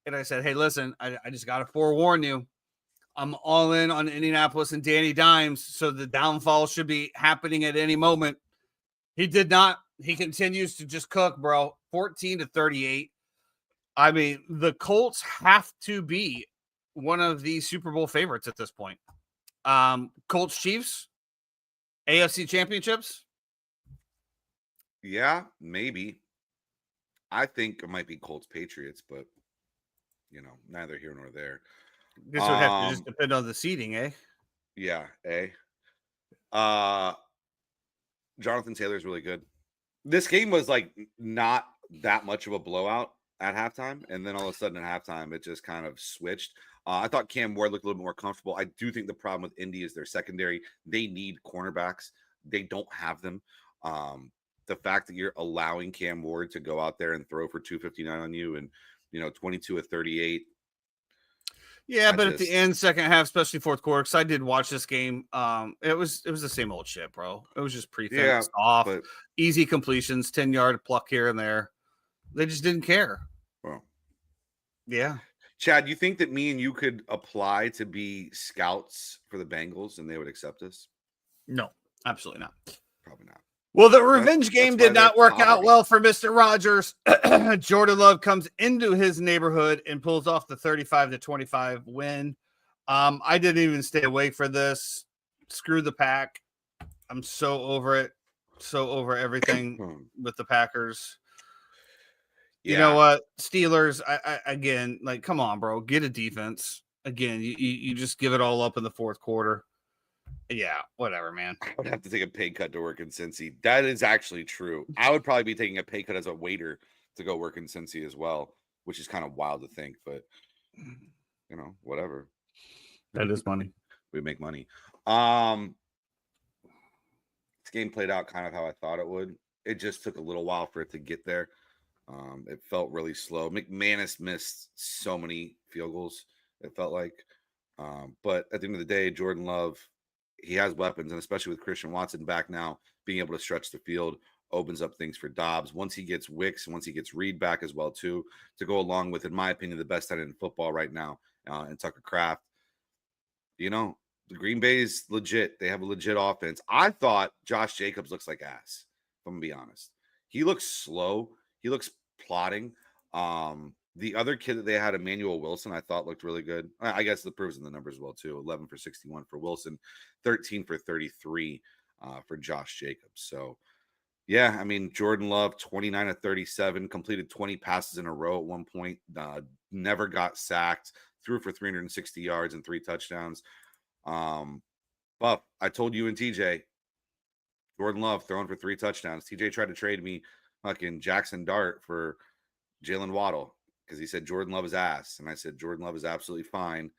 and I said, hey, listen, I just got to forewarn you. I'm all in on Indianapolis and Danny Dimes, so the downfall should be happening at any moment. He did not. He continues to just cook, bro. 14-38. I mean, the Colts have to be one of the Super Bowl favorites at this point. Colts Chiefs, AFC championships. Yeah, maybe. I think it might be Colts Patriots, but you know, neither here nor there. This would have to just depend on the seeding, eh? Yeah, Jonathan Taylor's really good. This game was like not that much of a blowout at halftime, and then all of a sudden at halftime it just kind of switched. I thought Cam Ward looked a little more comfortable. I do think the problem with Indy is their secondary. They need cornerbacks. They don't have them. The fact that you're allowing Cam Ward to go out there and throw for 259 on you, and 22 of 38. Yeah, but at the end, second half, especially fourth quarter, because I did watch this game. It was the same old shit, bro. It was just prefix off, easy completions, 10-yard pluck here and there. They just didn't care. Well, yeah. Chad, you think that me and you could apply to be scouts for the Bengals and they would accept us? No, absolutely not. Probably not. Well, the revenge game did not work out well for Mr. Rodgers. Jordan Love comes into his neighborhood and pulls off the 35-25 win. I didn't even stay awake for this. Screw the Pack. I'm so over it. So over everything with the Packers. Yeah. You know what? Steelers, I again, like, come on, bro. Get a defense. again, you just give it all up in the fourth quarter. Yeah, whatever, man. I would have to take a pay cut to work in Cincy. That is actually true. I would probably be taking a pay cut as a waiter to go work in Cincy as well, which is kind of wild to think, but whatever. That is money. We make money. This game played out kind of how I thought it would. It just took a little while for it to get there. It felt really slow. McManus missed so many field goals, it felt like. But at the end of the day, Jordan Love, he has weapons, and especially with Christian Watson back now, being able to stretch the field opens up things for Dobbs. Once he gets Wicks, and once he gets Reed back as well, too, to go along with, in my opinion, the best tight end in football right now, and Tucker Kraft. The Green Bay's legit. They have a legit offense. I thought Josh Jacobs looks like ass, if I'm going to be honest. He looks slow. He looks plodding. The other kid that they had, Emmanuel Wilson, I thought looked really good. I guess the proof's in the numbers as well, too. 11 for 61 for Wilson, 13 for 33 for Josh Jacobs. So, yeah, I mean, Jordan Love, 29 of 37, completed 20 passes in a row at one point, never got sacked, threw for 360 yards and 3 touchdowns. But I told you and TJ, Jordan Love throwing for 3 touchdowns. TJ tried to trade me fucking Jackson Dart for Jalen Waddle because he said Jordan Love is ass. And I said, Jordan Love is absolutely fine.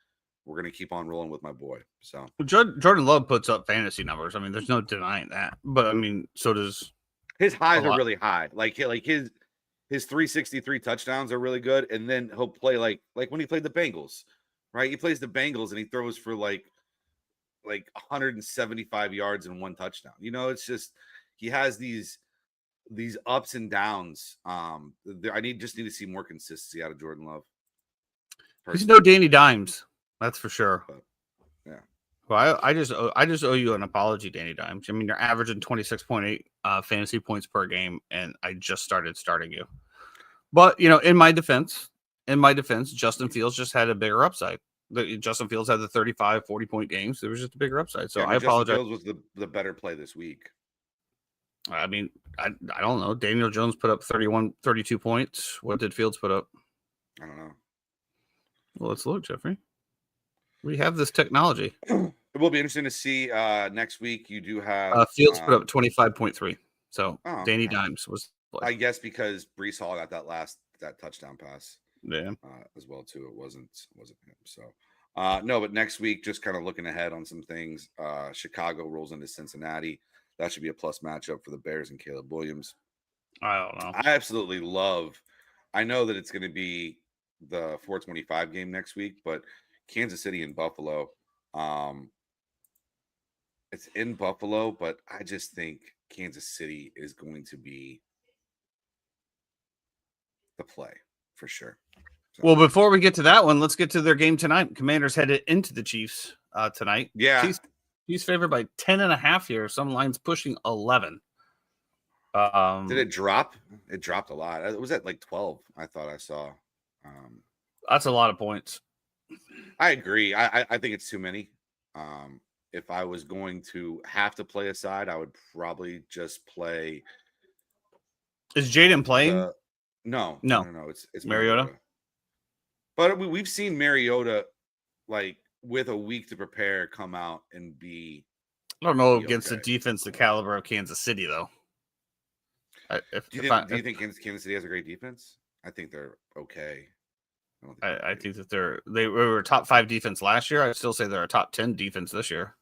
We're going to keep on rolling with my boy. So Jordan Love puts up fantasy numbers. I mean, there's no denying that. But I mean, so does his highs are really high. Like his 363 touchdowns are really good. And then he'll play like when he played the Bengals, right? He plays the Bengals and he throws for like 175 yards and 1 touchdown. It's just he has these ups and downs. I just need to see more consistency out of Jordan Love. He's no Danny Dimes, that's for sure. But, yeah. Well, I just owe you an apology, Danny Dimes. I mean, you're averaging 26.8 fantasy points per game, and I just started starting you. But in my defense, Justin Fields just had a bigger upside. Justin Fields had the 35, 40-point games. There was just a bigger upside. So I apologize. Justin Fields was the better play this week. I mean, I don't know. Daniel Jones put up 32 points. What did Fields put up? I don't know. Well, let's look, Jeffrey. We have this technology. It will be interesting to see next week. You do have Fields put up 25.3. So Danny okay. Dimes was. I guess because Breece Hall got that touchdown pass. Yeah. As well too. It wasn't him. So no, but next week, just kind of looking ahead on some things. Chicago rolls into Cincinnati. That should be a plus matchup for the Bears and Caleb Williams. I don't know. I absolutely love. I know that it's going to be the 425 game next week, but Kansas City and Buffalo. It's in Buffalo, but I just think Kansas City is going to be the play for sure. So. Well, before we get to that one, let's get to their game tonight. Commanders headed into the Chiefs tonight. Yeah. Chiefs favored by 10.5 here. Some lines pushing 11. Did it drop? It dropped a lot. It was at like 12. I thought I saw. That's a lot of points. I agree. I think it's too many. If I was going to have to play a side, I would probably just play. Is Jaden playing? No. It's Mariota. But we've seen Mariota like with a week to prepare come out and be. I don't know against the defense the caliber of Kansas City though. Do you think Kansas City has a great defense? I think they're okay. I think that they were a top 5 defense last year. I'd still say they're a top 10 defense this year.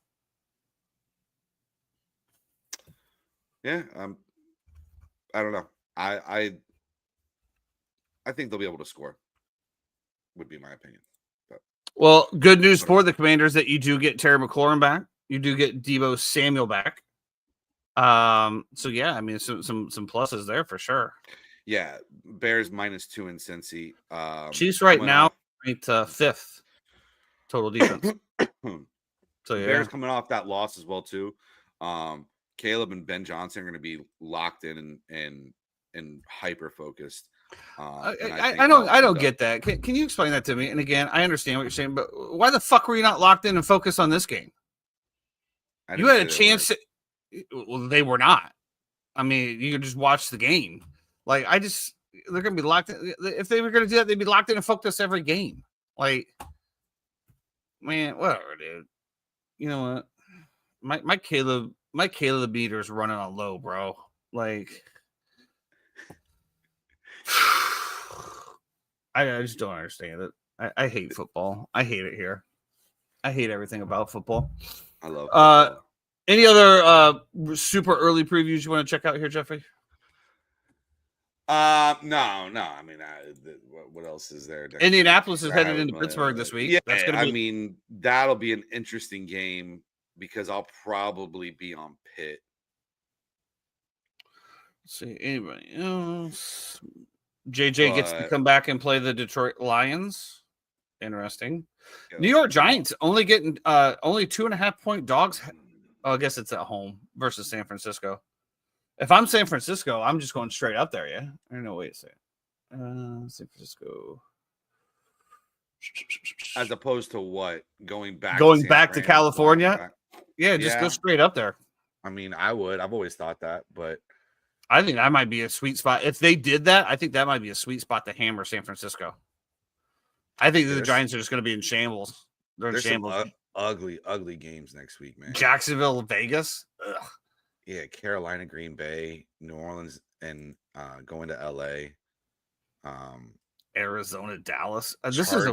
Yeah, I don't know. I think they'll be able to score. Would be my opinion. But. Well, good news for the Commanders that you do get Terry McLaurin back. You do get Deebo Samuel back. So yeah, I mean some pluses there for sure. Yeah, Bears -2 in Cincy. Chiefs right now ranked 5th total defense. So yeah, Bears coming off that loss as well too. Caleb and Ben Johnson are going to be locked in and hyper focused. I don't get that. Can you explain that to me? And again, I understand what you're saying, but why the fuck were you not locked in and focused on this game? You had a chance. Well, they were not. I mean, you could just watch the game. Like, they're going to be locked in. If they were going to do that, they'd be locked in and focused every game. Like, man, whatever, dude. You know what? My Caleb meter's running on low, bro. Like, I just don't understand it. I hate football. I hate it here. I hate everything about football. I love football. Any other super early previews you want to check out here, Jeffrey? No. I mean, what else is there? Indianapolis is headed into Pittsburgh this week. Yeah, that's gonna be. I mean, that'll be an interesting game because I'll probably be on Pitt. Let's see anybody else. JJ gets to come back and play the Detroit Lions. Interesting. New York Giants only getting only 2.5-point dogs. Oh, I guess it's at home versus San Francisco. If I'm San Francisco, I'm just going straight up there. Yeah. I don't know. Wait a second. San Francisco. As opposed to what? Going back to California? Yeah, just go straight up there. I mean, I would. I've always thought that, but I think that might be a sweet spot. If they did that, I think that might be a sweet spot to hammer San Francisco. I think the Giants are just going to be in shambles. They're in shambles. Some ugly games next week, man. Jacksonville, Vegas. Ugh. Yeah, Carolina, Green Bay, New Orleans, and going to LA. Arizona, Dallas. This is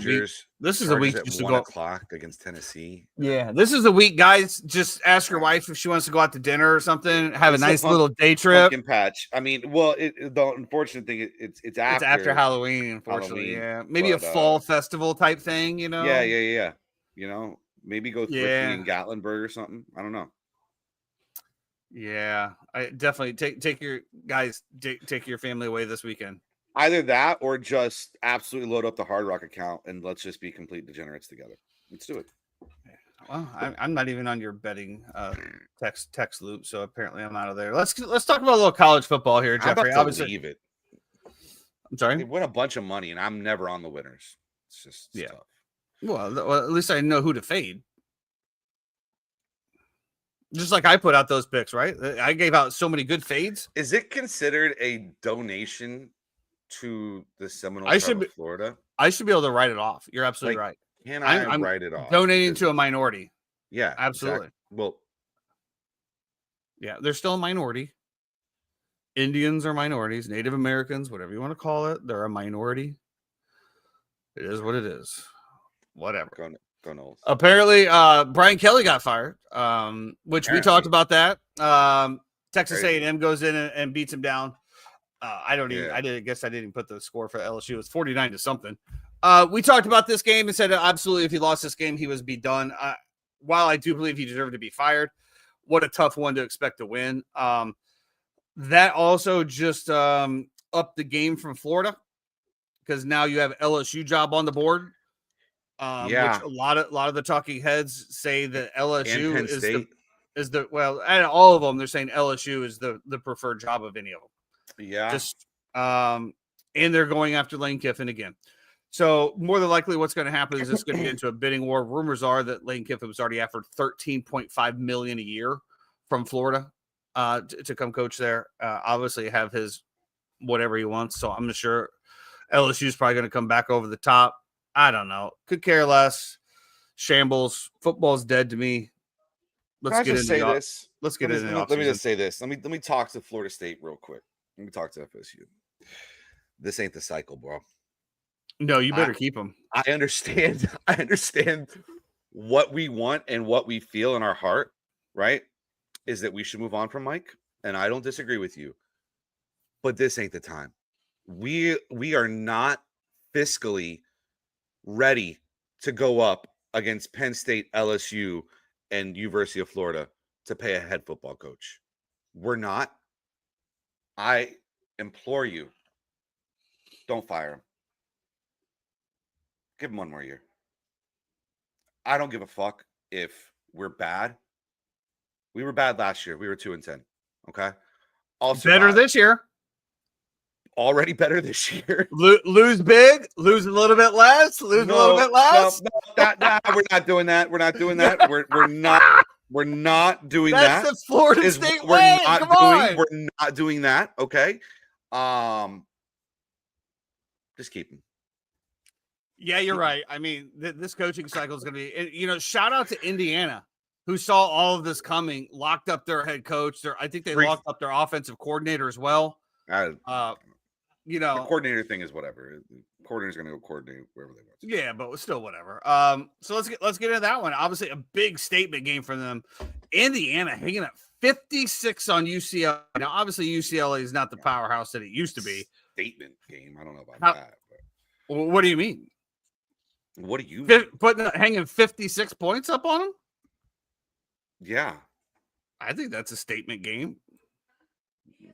a week. At 1 o'clock against Tennessee. Yeah, this is a week, guys. Just ask your wife if she wants to go out to dinner or something. Have a nice little day trip. Pumpkin patch. I mean, well, the unfortunate thing it's after Halloween. Unfortunately, yeah. Maybe a fall festival type thing. You know. Yeah. You know, maybe go thrifty in Gatlinburg or something. I don't know. Yeah, I definitely take your guys take your family away this weekend. Either that or just absolutely load up the Hard Rock account and let's just be complete degenerates together. Let's do it. Well, I'm not even on your betting text loop, so apparently I'm out of there. Let's talk about a little college football here, Jeffrey. I'm about to leave it. I'm sorry. They win a bunch of money, and I'm never on the winners. It's just tough. Well, at least I know who to fade. Just like I put out those picks, right? I gave out so many good fades. Is it considered a donation to the Seminoles of Florida? I should be able to write it off. You're absolutely right. Can I write it off? Donating to a minority. Yeah, absolutely. Exactly. Well, yeah, they're still a minority. Indians are minorities, Native Americans, whatever you want to call it. They're a minority. It is what it is. Whatever. Go Noles. Apparently, Brian Kelly got fired, which we talked about that. Texas A&M goes in and beats him down. I didn't put the score for LSU. It was 49 to something. We talked about this game and said absolutely if he lost this game, he was be done. While I do believe he deserved to be fired, what a tough one to expect to win. That also just upped the game from Florida because now you have LSU job on the board. Which a lot of the talking heads say that LSU is the out of all of them, they're saying LSU is the preferred job of any of them. Yeah. And they're going after Lane Kiffin again. So more than likely what's going to happen is it's going to get into a bidding war. Rumors are that Lane Kiffin was already offered $13.5 million a year from Florida to come coach there. Obviously have his whatever he wants. So I'm sure LSU is probably going to come back over the top. I don't know. Could care less. Shambles. Football's dead to me. Let's get into this. Let's get into Let me just say this. Let me talk to Florida State real quick. Let me talk to FSU. This ain't the cycle, bro. No, you better keep them. I understand. I understand what we want and what we feel in our heart, right? Is that we should move on from Mike. And I don't disagree with you. But this ain't the time. We are not fiscally ready to go up against Penn State, LSU, and University of Florida to pay a head football coach. We're not. I implore you, don't fire him. Give him one more year. I don't give a fuck if we're bad. We were bad last year. We were 2-10. Okay. Also better this year. Already better this year. Lose big, lose a little bit less, lose a little bit less. No, we're not doing that. We're not doing that. We're not doing that. That's the Florida State way. Come on. We're not doing that. Okay. Just keep him. Yeah, you're right. I mean, this coaching cycle is going to be, shout out to Indiana, who saw all of this coming, locked up their head coach. I think they Freak. locked up their offensive coordinator as well. The You know, coordinator thing is whatever. The coordinator's going to go coordinate wherever they want to. yeah, but still whatever. So let's get into that one. Obviously, a big statement game for them. Indiana hanging at 56 on UCLA. Now, obviously, UCLA is not the powerhouse that it used to be. Statement game. I don't know about that. But... What do you mean? What do you mean? Hanging 56 points up on them? Yeah, I think that's a statement game.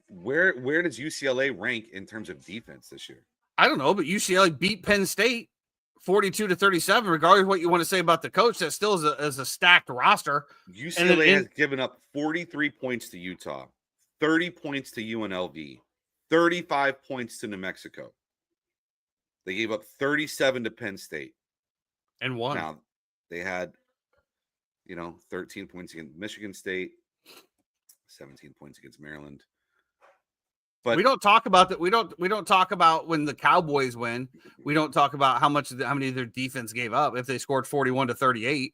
Where does UCLA rank in terms of defense this year? I don't know, but UCLA beat Penn State 42-37. Regardless of what you want to say about the coach, that still is a stacked roster. UCLA has given up 43 points to Utah, 30 points to UNLV, 35 points to New Mexico. They gave up 37 to Penn State. And won. Now, they had, 13 points against Michigan State, 17 points against Maryland. But we don't talk about that. We don't talk about when the Cowboys win. We don't talk about how many of their defense gave up if they scored 41-38.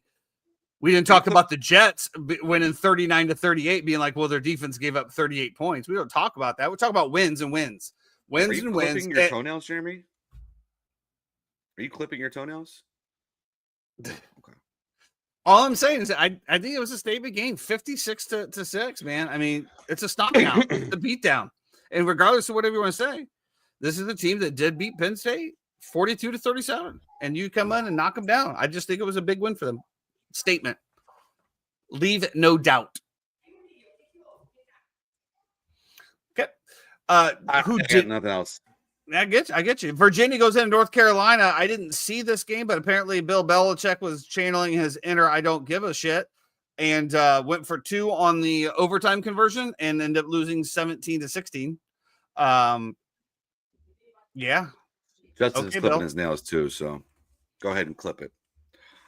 We didn't talk about the Jets winning 39-38, being like, well, their defense gave up 38 points. We don't talk about that. We talk about wins and wins. Wins and wins. Are you clipping your toenails, Jeremy? Are you clipping your toenails? Okay. All I'm saying is I think it was a statement game, 56-6, man. I mean, it's a stomp down, it's a beat down. And regardless of whatever you want to say, this is the team that did beat Penn State 42-37. And you come in and knock them down. I just think it was a big win for them. Statement. Leave it no doubt. Okay. Nothing else. I get you. Virginia goes into North Carolina. I didn't see this game, but apparently Bill Belichick was channeling his inner I don't give a shit and went for 2 on the overtime conversion and ended up losing 17-16. Yeah. Justin's clipping his nails too, so go ahead and clip it.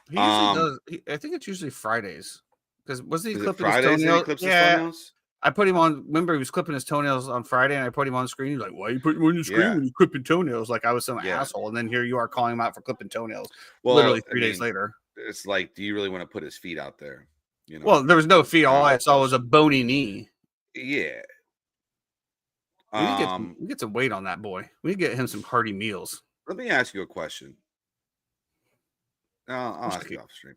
He usually does. I think it's usually Fridays. Because wasn't he clipping his toenails? Yeah. I put him on. Remember, he was clipping his toenails on Friday, and I put him on screen. He's like, "Why are you putting him on your screen when you're clipping toenails?" Like I was some asshole. And then here you are calling him out for clipping toenails. Well, literally 3 days later. It's like, do you really want to put his feet out there? Well, there was no feet. All I saw was a bony knee. Yeah. We get some weight on that boy. We get him some hearty meals. Let me ask you a question. I'll ask you off stream.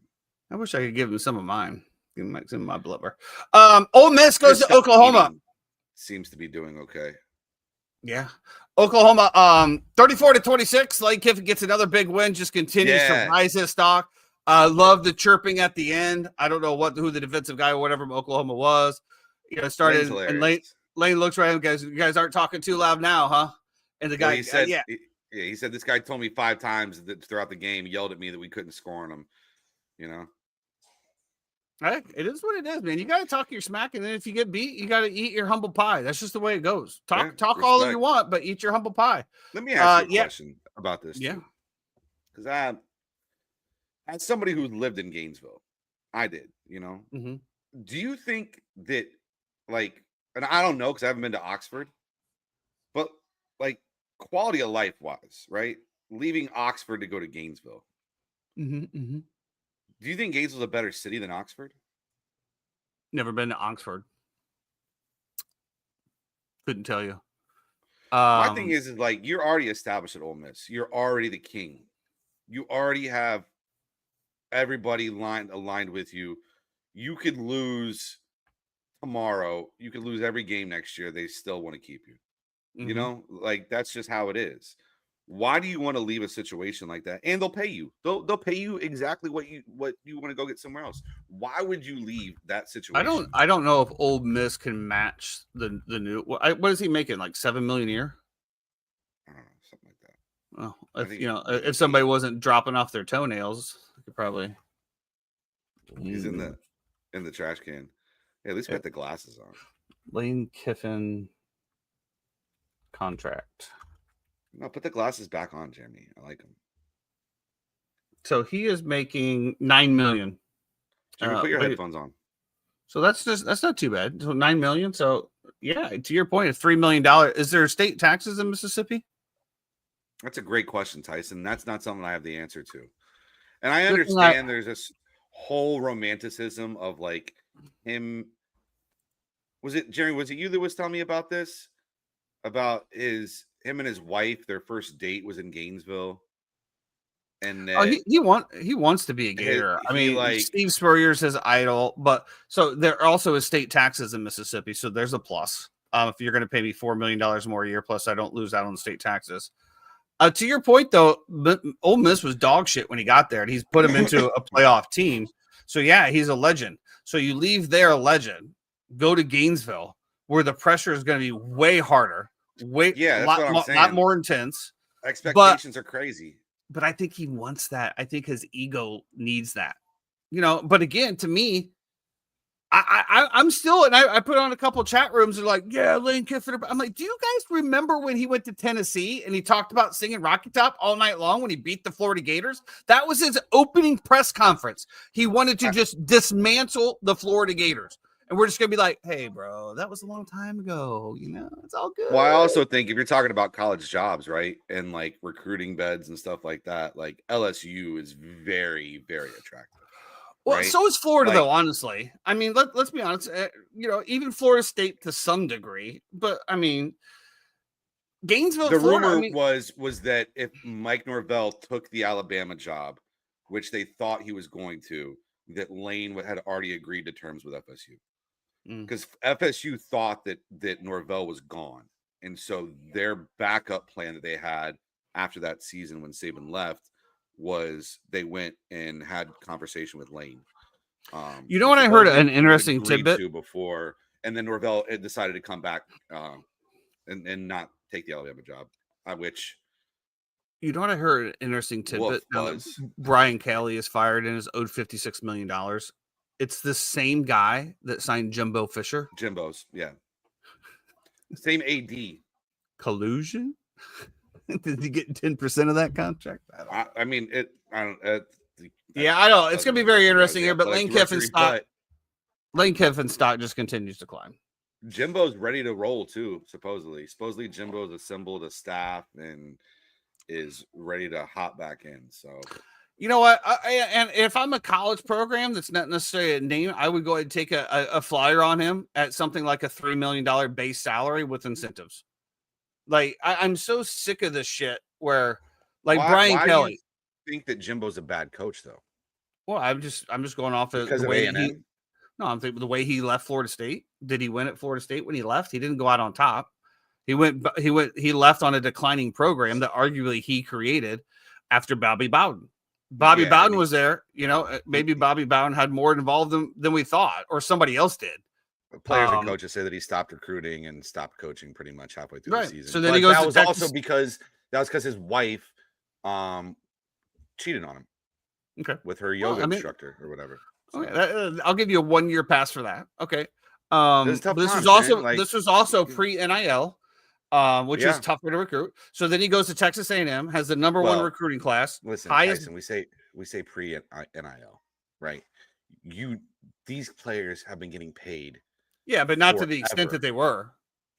I wish I could give him some of mine. Give him some of my blubber. Ole Miss goes to Oklahoma. Seems to be doing okay. Yeah. Oklahoma, 34-26. Lane Kiffin gets another big win. Just continues to rise his stock. Love the chirping at the end. I don't know who the defensive guy or whatever from Oklahoma was. Started and Lane looks right at him. You guys aren't talking too loud now, huh? And the guy, he said, he said this guy told me 5 times throughout the game, yelled at me that we couldn't score on him. Right? It is what it is, man. You got to talk your smack, and then if you get beat, you got to eat your humble pie. That's just the way it goes. Talk all you want, but eat your humble pie. Let me ask you a question about this. Yeah. Because as somebody who lived in Gainesville, I did, Mm-hmm. Do you think that, and I don't know because I haven't been to Oxford, but quality of life wise, right? Leaving Oxford to go to Gainesville. Mm-hmm. Mm-hmm. Do you think Gainesville's a better city than Oxford? Never been to Oxford. Couldn't tell you. My thing is you're already established at Ole Miss. You're already the king. You already have everybody aligned with you. You could lose tomorrow. You could lose every game next year. They still want to keep you. Mm-hmm. That's just how it is. Why do you want to leave a situation like that? And they'll pay you. They'll pay you exactly what you want to go get somewhere else. Why would you leave that situation? I don't know if Ole Miss can match the new. What is he making? Like $7 million a year? I don't know, something like that. Well, if somebody wasn't dropping off their toenails, I could probably. He's in the trash can. Hey, at least got the glasses on. Lane Kiffin contract. No, put the glasses back on, Jeremy. I like them. So he is making $9 million. Jeremy, put your headphones on. So that's not too bad. So $9 million. So yeah, to your point, $3 million. Is there state taxes in Mississippi? That's a great question, Tyson. That's not something I have the answer to. And I The thing understand there's this whole romanticism of like him. Was it Jerry? Was it you that was telling me about this? About him and his wife, their first date was in Gainesville. And Oh, that he wants to be a Gator. I he mean, like Steve Spurrier's his idol, but so there also is state taxes in Mississippi, so there's a plus. If you're going to pay me $4 million more a year, plus I don't lose out on the state taxes. To your point, though, Ole Miss was dog shit when he got there, and he's put him into a playoff team. So yeah, he's a legend. So you leave there a legend, go to Gainesville, where the pressure is going to be way harder, that's what I'm saying. lot more intense. Expectations are crazy. But I think he wants that. I think his ego needs that, But again, to me, I'm still, and I put on a couple chat rooms and like, yeah, Lane Kiffin. I'm like, do you guys remember when he went to Tennessee and he talked about singing Rocky Top all night long when he beat the Florida Gators? That was his opening press conference. He wanted to just dismantle the Florida Gators. And we're just going to be like, hey, bro, that was a long time ago. It's all good. Well, I also think if you're talking about college jobs, right, and like recruiting beds and stuff like that, like LSU is very, very attractive. Well, right? So is Florida, though, honestly. I mean, let's be honest. Even Florida State to some degree. But, I mean, Gainesville, the Florida, rumor was that if Mike Norvell took the Alabama job, which they thought he was going to, that Lane had already agreed to terms with FSU. Because FSU thought that Norvell was gone. And so their backup plan that they had after that season when Saban left was they went and had conversation with Lane. You know what I heard? An interesting tidbit before, and then Norvell decided to come back and not take the Alabama job. Which you know what I heard? An interesting tidbit. Brian Kelly is fired and is owed $56 million. It's the same guy that signed Jimbo Fisher. Jimbo's, yeah. Same AD. Collusion? Did he get 10% of that contract? I mean, it. I don't. Yeah, I know it's going to be very interesting here. But Lane Kiffin's stock just continues to climb. Jimbo's ready to roll too. Supposedly, Jimbo's assembled a staff and is ready to hop back in. So. You know what? And if I'm a college program that's not necessarily a name, I would go ahead and take a flyer on him at something like a $3 million base salary with incentives. Like, I'm so sick of this shit where, like, Brian Kelly. Do you think that Jimbo's a bad coach, though? Well, I'm just going off of the way he. No, I'm thinking the way he left Florida State. Did he win at Florida State when he left? He didn't go out on top. He left on a declining program that arguably he created after Bobby Bowden. Bobby Bowden was there, maybe Bobby Bowden had more involved than we thought, or somebody else did. Players and coaches say that he stopped recruiting and stopped coaching pretty much halfway through the season. So then he goes. That was also because his wife cheated on him. With her yoga instructor or whatever. So. Okay, I'll give you a 1-year pass for that. Okay. This was also pre-NIL. Which is tougher to recruit. So then he goes to Texas A&M, has the number one recruiting class. Listen, Tyson, we say pre-NIL, right? These players have been getting paid. Yeah, but not to the extent that they were.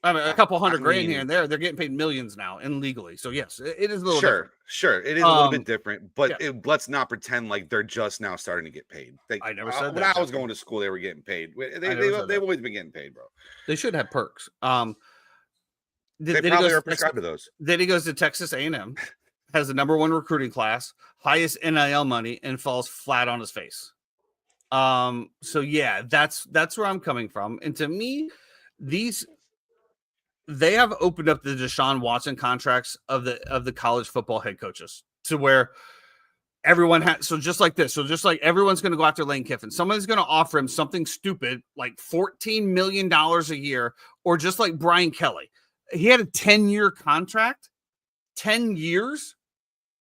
I mean, a couple $100,000 here and there. They're getting paid millions now, and legally. So yes, it is a little different. Sure, it is a little bit different. But let's not pretend like they're just now starting to get paid. I never said that. When I was going to school, they were getting paid. They've always been getting paid, bro. They should have perks. They probably are prescribed to those. Then he goes to Texas A&M, has the number one recruiting class, highest NIL money, and falls flat on his face. So yeah, that's where I'm coming from. And to me, they have opened up the Deshaun Watson contracts of the college football head coaches to where everyone has. So just like this, everyone's going to go after Lane Kiffin. Someone's going to offer him something stupid like $14 million a year, or just like Brian Kelly. He had a 10-year contract, 10 years,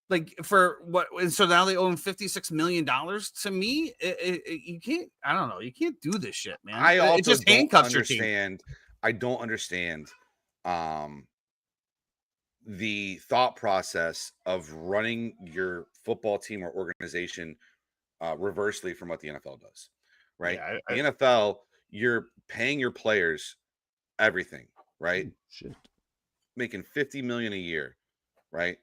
like for what? And so now they owe him $56 million. To me, you can't. I don't know. You can't do this shit, man. It just handcuffs your team. I don't understand the thought process of running your football team or organization reversely from what the NFL does. Right? Yeah, the NFL, you're paying your players everything. Right? Shit. Making $50 million a year, right?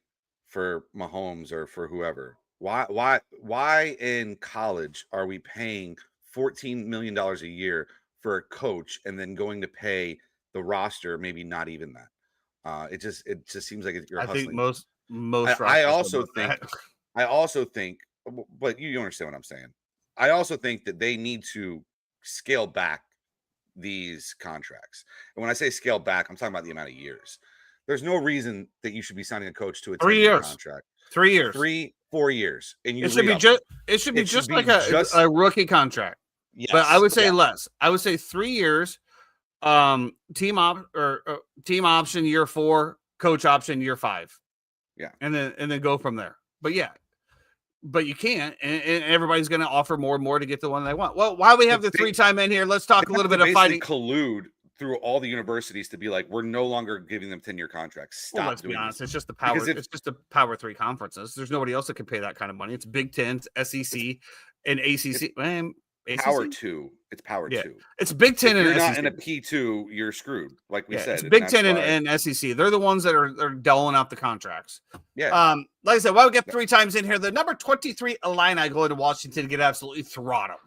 for Mahomes or for whoever. Why in college are we paying $14 million a year for a coach and then going to pay the roster maybe not even that? It just seems like you're I think hustling. most I rosters also about think that. I also think, but you understand what I'm saying. I also think that they need to scale back these contracts. And when I say scale back, I'm talking about the amount of years. There's no reason that you should be signing a coach to a 3 10-year years. contract. 3 years. 4 years, and you It should be re-up just. them. It should be It should just be like just- a rookie contract. Yes, But I would say yeah. less. I would say 3 years. Team option year 4, coach option year 5. Yeah, and then go from there. But yeah, but you can't, and everybody's going to offer more and more to get the one they want. Well, while we have the But they- 3-time in here, let's talk a They little have bit to of basically fighting. collude through all the universities to be like, we're no longer giving them 10-year contracts. Stop Well, let's be doing honest. this. It's just the power. Because if- It's just the Power 3 conferences. There's nobody else that can pay that kind of money. It's Big Ten, SEC, and ACC. ACC? Power 2. It's Power Yeah. 2. It's Big Ten If and you're not SEC. in a P2, you're screwed. Like we said, It's and Big that's Ten why- and SEC. They're the ones that are doling out the contracts. yeah. Like I said, while we get 3 times in here, the number 23 Illini going to Washington to get absolutely throttled.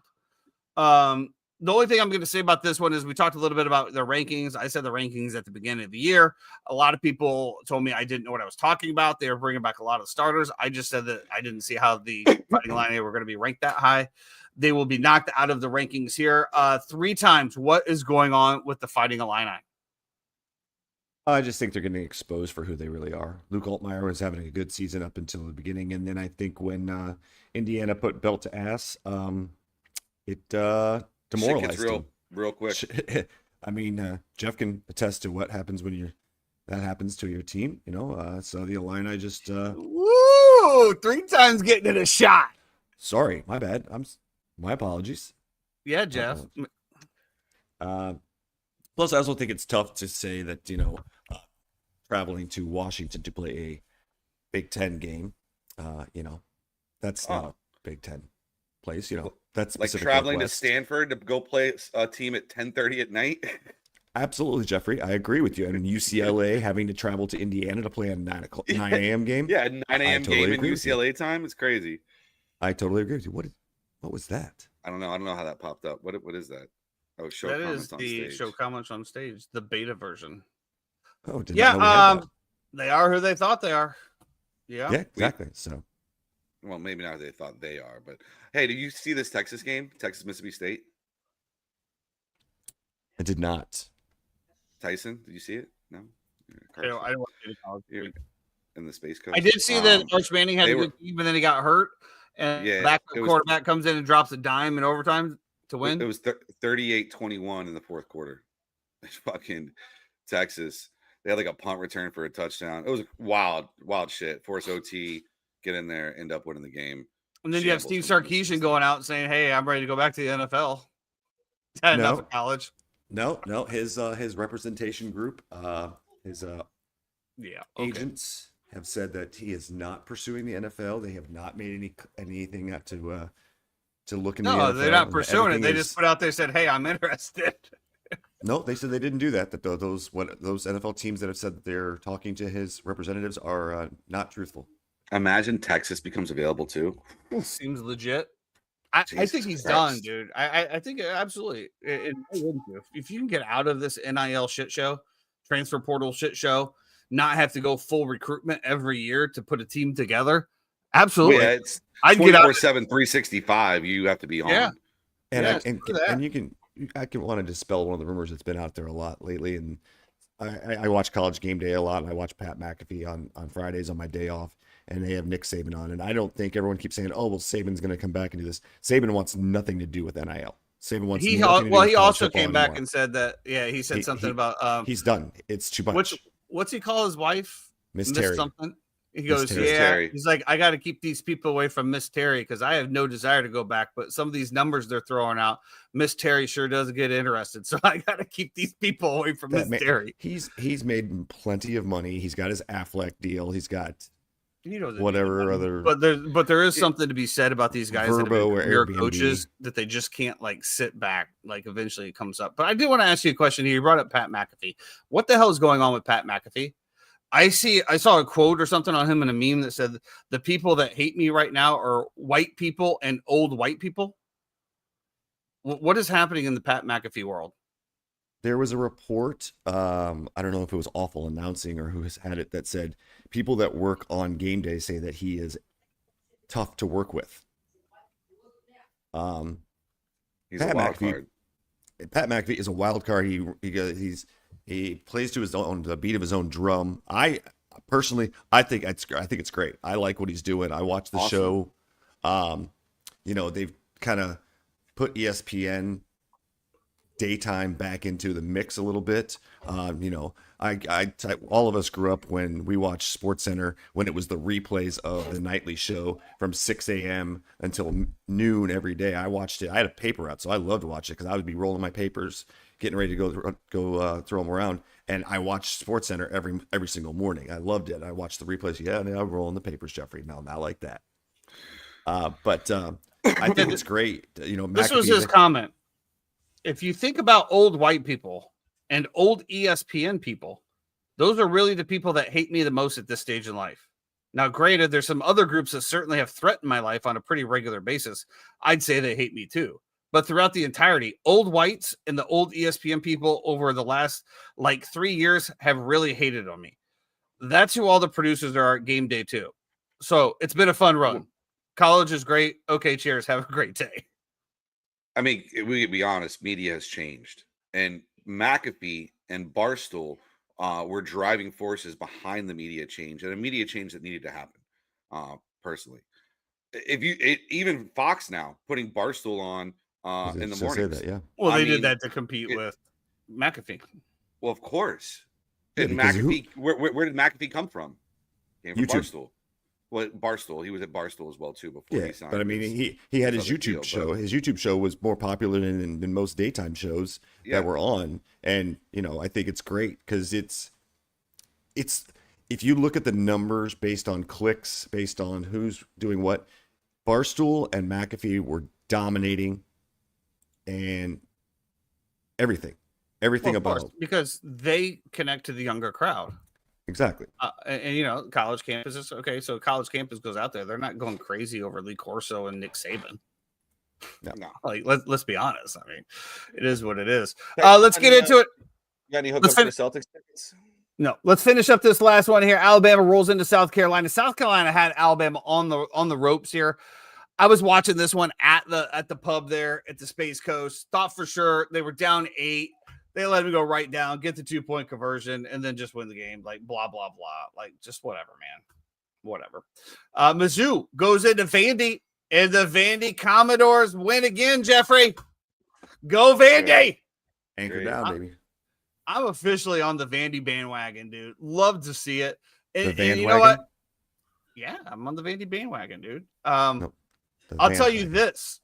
The only thing I'm going to say about this one is we talked a little bit about the rankings. I said the rankings at the beginning of the year. A lot of people told me I didn't know what I was talking about. They were bringing back a lot of starters. I just said that I didn't see how the Fighting Illini were going to be ranked that high. They will be knocked out of the rankings here 3 times. What is going on with the Fighting Illini? I just think they're getting exposed for who they really are. Luke Altmaier was having a good season up until the beginning, and then I think when Indiana put belt to ass, it demoralized Shit gets real, him. real quick. I mean, Jeff can attest to what happens when that happens to your team. So the Illini just Woo! 3 times getting it a shot. sorry, my bad. My apologies. Yeah, Jeff. Plus, I also think it's tough to say that traveling to Washington to play a Big Ten game, that's not a Big Ten place. That's Like Pacific traveling Northwest. to Stanford to go play a team at 10:30 at night. Absolutely, Jeffrey. I agree with you. I mean, UCLA having to travel to Indiana to play a 9 a.m. game. Yeah, 9 a.m. totally game in agree with you. UCLA time. It's crazy. I totally agree with you. What was that? I don't know how that popped up. What is that? Oh, show That comments is on the stage. show comments on stage, the beta version. Oh, did not know we had Yeah, that. they are who they thought they are. Yeah. Yeah, exactly. So Well, maybe not they thought they are, but hey, did you see this Texas game? Texas Mississippi State. I did not. Tyson, did you see it? No. I don't want to get college. You're in the Space Coast. I did see that Arch Manning had they a good team, and then he got hurt. And Yeah, back it was- quarterback comes in and drops a dime in overtime to win. It was 38-21 in the fourth quarter. Fucking Texas. They had like a punt return for a touchdown. It was wild shit. Force OT, get in there, end up winning the game. And then you have Steve Shambles from Sarkisian Mississippi going out and saying, "Hey, I'm ready to go back to the NFL." Had enough No. of college. No. His representation group, his Yeah. Okay. agents have said that he is not pursuing the NFL. They have not made anything up to look in the No, NFL. they're not and pursuing it. everything They is- just put out there said, "Hey, I'm interested." No, they said they didn't do that. That those NFL teams that have said that they're talking to his representatives are not truthful. Imagine Texas becomes available too. Seems legit. I think Jesus he's Christ. done, dude. I think absolutely. If you can get out of this NIL shit show, transfer portal shit show, not have to go full recruitment every year to put a team together, absolutely. Yeah, it's I'd get out. 24/7, 365. You have to be on. Yeah. And Yeah, I can want to dispel one of the rumors that's been out there a lot lately. And I watch College Game Day a lot, and I watch Pat McAfee on Fridays on my day off, and they have Nick Saban on. And I don't think everyone keeps saying, "Oh, well, Saban's going to come back and do this." Saban wants nothing to do with NIL. Saban wants He nothing to do well, with he college also football came back anymore. and said that. Yeah, he said something about He's done. It's too much. what's he call his wife? Miss Terry. Something. He Miss goes, Terry. yeah. Terry. He's like, I got to keep these people away from Miss Terry because I have no desire to go back. But some of these numbers they're throwing out, Miss Terry sure does get interested. So I got to keep these people away from Miss Terry. He's made plenty of money. He's got his Affleck deal. He's got He knows it. whatever other. But there is something to be said about these guys that have Verbo been or career Airbnb. coaches that they just can't like sit back. Like eventually it comes up. But I do want to ask you a question here. You brought up Pat McAfee. What the hell is going on with Pat McAfee? I saw a quote or something on him in a meme that said the people that hate me right now are white people and old white people. What is happening in the Pat McAfee world? There was a report, I don't know if it was Awful Announcing or who has had it, that said people that work on game day say that he is tough to work with. He's Pat a wild McAfee, card. Pat McAfee is a wild card. He plays to his own, the beat of his own drum. I personally, I think it's great. I like what he's doing. I watch the Awesome. show. You know, they've kind of put ESPN daytime back into the mix a little bit. You know, all of us grew up when we watched SportsCenter when it was the replays of the nightly show from 6 a.m. until noon every day. I watched it. I had a paper out, so I loved to watch it because I would be rolling my papers, getting ready to go throw them around, and I watched SportsCenter every single morning. I loved it. I watched the replays. Yeah, and I'm rolling the papers, Jeffrey. No, not like that. But I think it's great. You know, This was McAfee- his comment. If you think about old white people and old ESPN people, those are really the people that hate me the most at this stage in life. Now, granted, there's some other groups that certainly have threatened my life on a pretty regular basis. I'd say they hate me too. But throughout the entirety, old whites and the old ESPN people over the last 3 years have really hated on me. That's who all the producers are at game day too. So it's been a fun run. College is great. Okay, cheers. Have a great day. I mean, we can be honest, media has changed. And McAfee and Barstool were driving forces behind the media change, and a media change that needed to happen, personally. Even Fox now putting Barstool on in the mornings. That, yeah. Well, I they mean, did that to compete with McAfee. Well, of course. Yeah, And because McAfee, where did McAfee come from? Came from YouTube. Barstool. Well, Barstool. He was at Barstool as well too before Yeah, he signed. but I mean, his- he had his his other YouTube deal, show. but- His YouTube show was more popular than most daytime shows Yeah. that were on, and you know, I think it's great because it's if you look at the numbers based on clicks, based on who's doing what, Barstool and McAfee were dominating, and everything Well, of about course, because they connect to the younger crowd. exactly. And you know, college campuses. Okay, so college campus goes out there. They're not going crazy over Lee Corso and Nick Saban. No. Let's be honest. I mean, it is what it is. Let's get into it. You got any Let's hookups for Celtics tickets? No, let's finish up this last one here. Alabama rolls into South Carolina. South Carolina had Alabama on the ropes here. I was watching this one at the pub there at the Space Coast. Thought for sure they were down 8. They let him go right down, get the 2-point conversion, and then just win the game. Like blah blah blah. Like just whatever, man. Whatever. Mizzou goes into Vandy, and the Vandy Commodores win again. Jeffrey, go Vandy! Anchor Great. down, baby. I'm officially on the Vandy bandwagon, dude. Love to see it. And, The and you know bandwagon? what? Yeah, I'm on the Vandy bandwagon, dude. The I'll tell you bandwagon. this.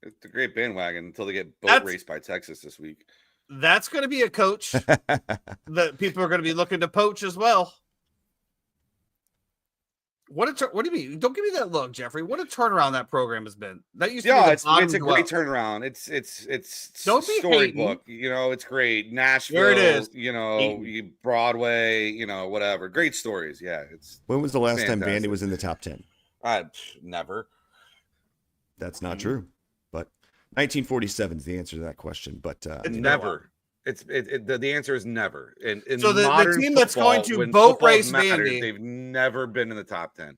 It's a great bandwagon until they get boat That's- raced by Texas this week. That's going to be a coach that people are going to be looking to poach as well. What do you mean? Don't give me that look, Jeffrey. What a turnaround that program has been. That used to be Yeah, the it's bottom a great dwell. turnaround. It's Don't be storybook. You know, it's great. Nashville, There it is. you know, Hating. Broadway, you know, whatever. Great stories. Yeah, it's When was the last time Fantastic. Vandy was in the top 10? never. That's not Mhm. true. But 1947 is the answer to that question. But It's been a Never. The answer is never. And in So the modern team that's going football, to when boat football race matters, Vandy- they've never been in the top 10.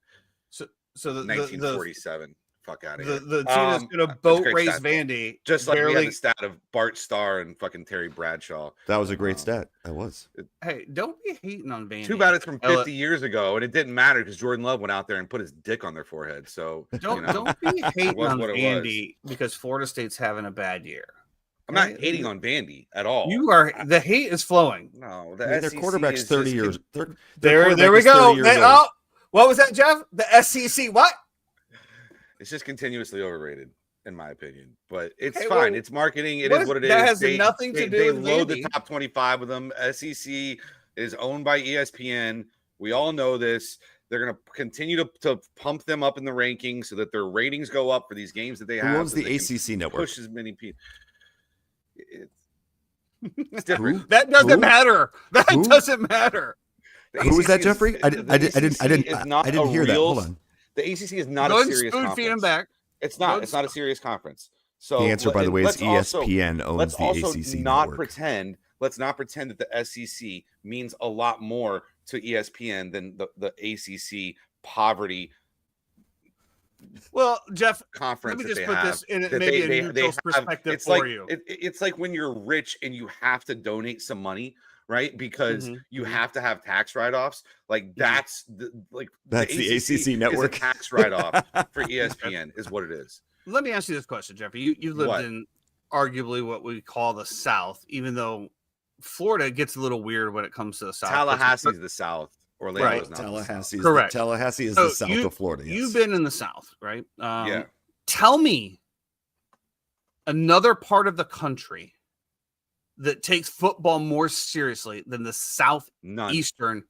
So the 1947. Fuck out of here. team that's going to it's a boat great race stat. Vandy. Just like we barely. had the stat of Bart Starr and fucking Terry Bradshaw. that was a great Wow. stat. That was. Hey, don't be hating on Vandy. Too bad it's from Ella- 50 years ago, and it didn't matter because Jordan Love went out there and put his dick on their forehead. So Don't you know, don't be hating was on what it Vandy because Florida State's having a bad year. I'm not Right? hating on Vandy at all. You are the hate is flowing. No, the I mean, their SEC quarterback's is 30 just years. Their There quarterback we is 30 go. years old. Oh, what was that, Jeff? The SEC. What? It's just continuously overrated, in my opinion. But it's Okay, fine. well, It's marketing. It what is is- what it is. that has nothing to do They with load Vandy. the top 25 with them. SEC is owned by ESPN. We all know this. They're going to continue to pump them up in the rankings so that their ratings go up for these games that they Who have. owns so the they can ACC network? push as many people. It's different. Who? That doesn't Who? matter. That Who? doesn't matter. The Who was that, ACC Jeffrey? I didn't hear that. Hold on. The ACC is not Go a and serious spoon feed him conference. back. It's not. It's not a serious conference. So The answer, by the way, is let's also- ESPN owns let's the also ACC not network. pretend. Let's not pretend that the SEC means a lot more to ESPN than the ACC poverty Well, Jeff, conference let me that just they put have. this in that maybe a they neutral have. perspective It's for like you. it's like when you're rich and you have to donate some money, right? Because Mhm, you mhm. have to have tax write-offs. Like that's the ACC is network. a tax write-off for ESPN is what it is. Let me ask you this question, Jeffrey. You lived What? in arguably what we call the South, even though Florida gets a little weird when it comes to the South. Tallahassee's the South. Orlando Right. is not the South. Tallahassee is So the south of Florida. Yes. You've been in the South, right? Yeah. Tell me another part of the country that takes football more seriously than the southeastern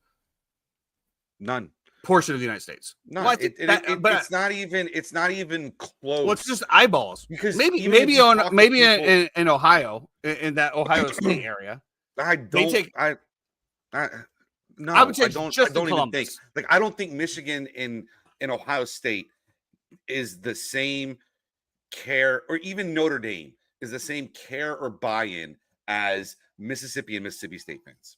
None. portion of the United States. None. Well, I think It's not even close. well, it's just eyeballs. Because maybe even if you talk to people- in Ohio, in that Ohio State area. I don't. No, I would say I don't just even think. Columbus. Like I don't think Michigan and Ohio State is the same care, or even Notre Dame is the same care or buy-in as Mississippi and Mississippi State fans.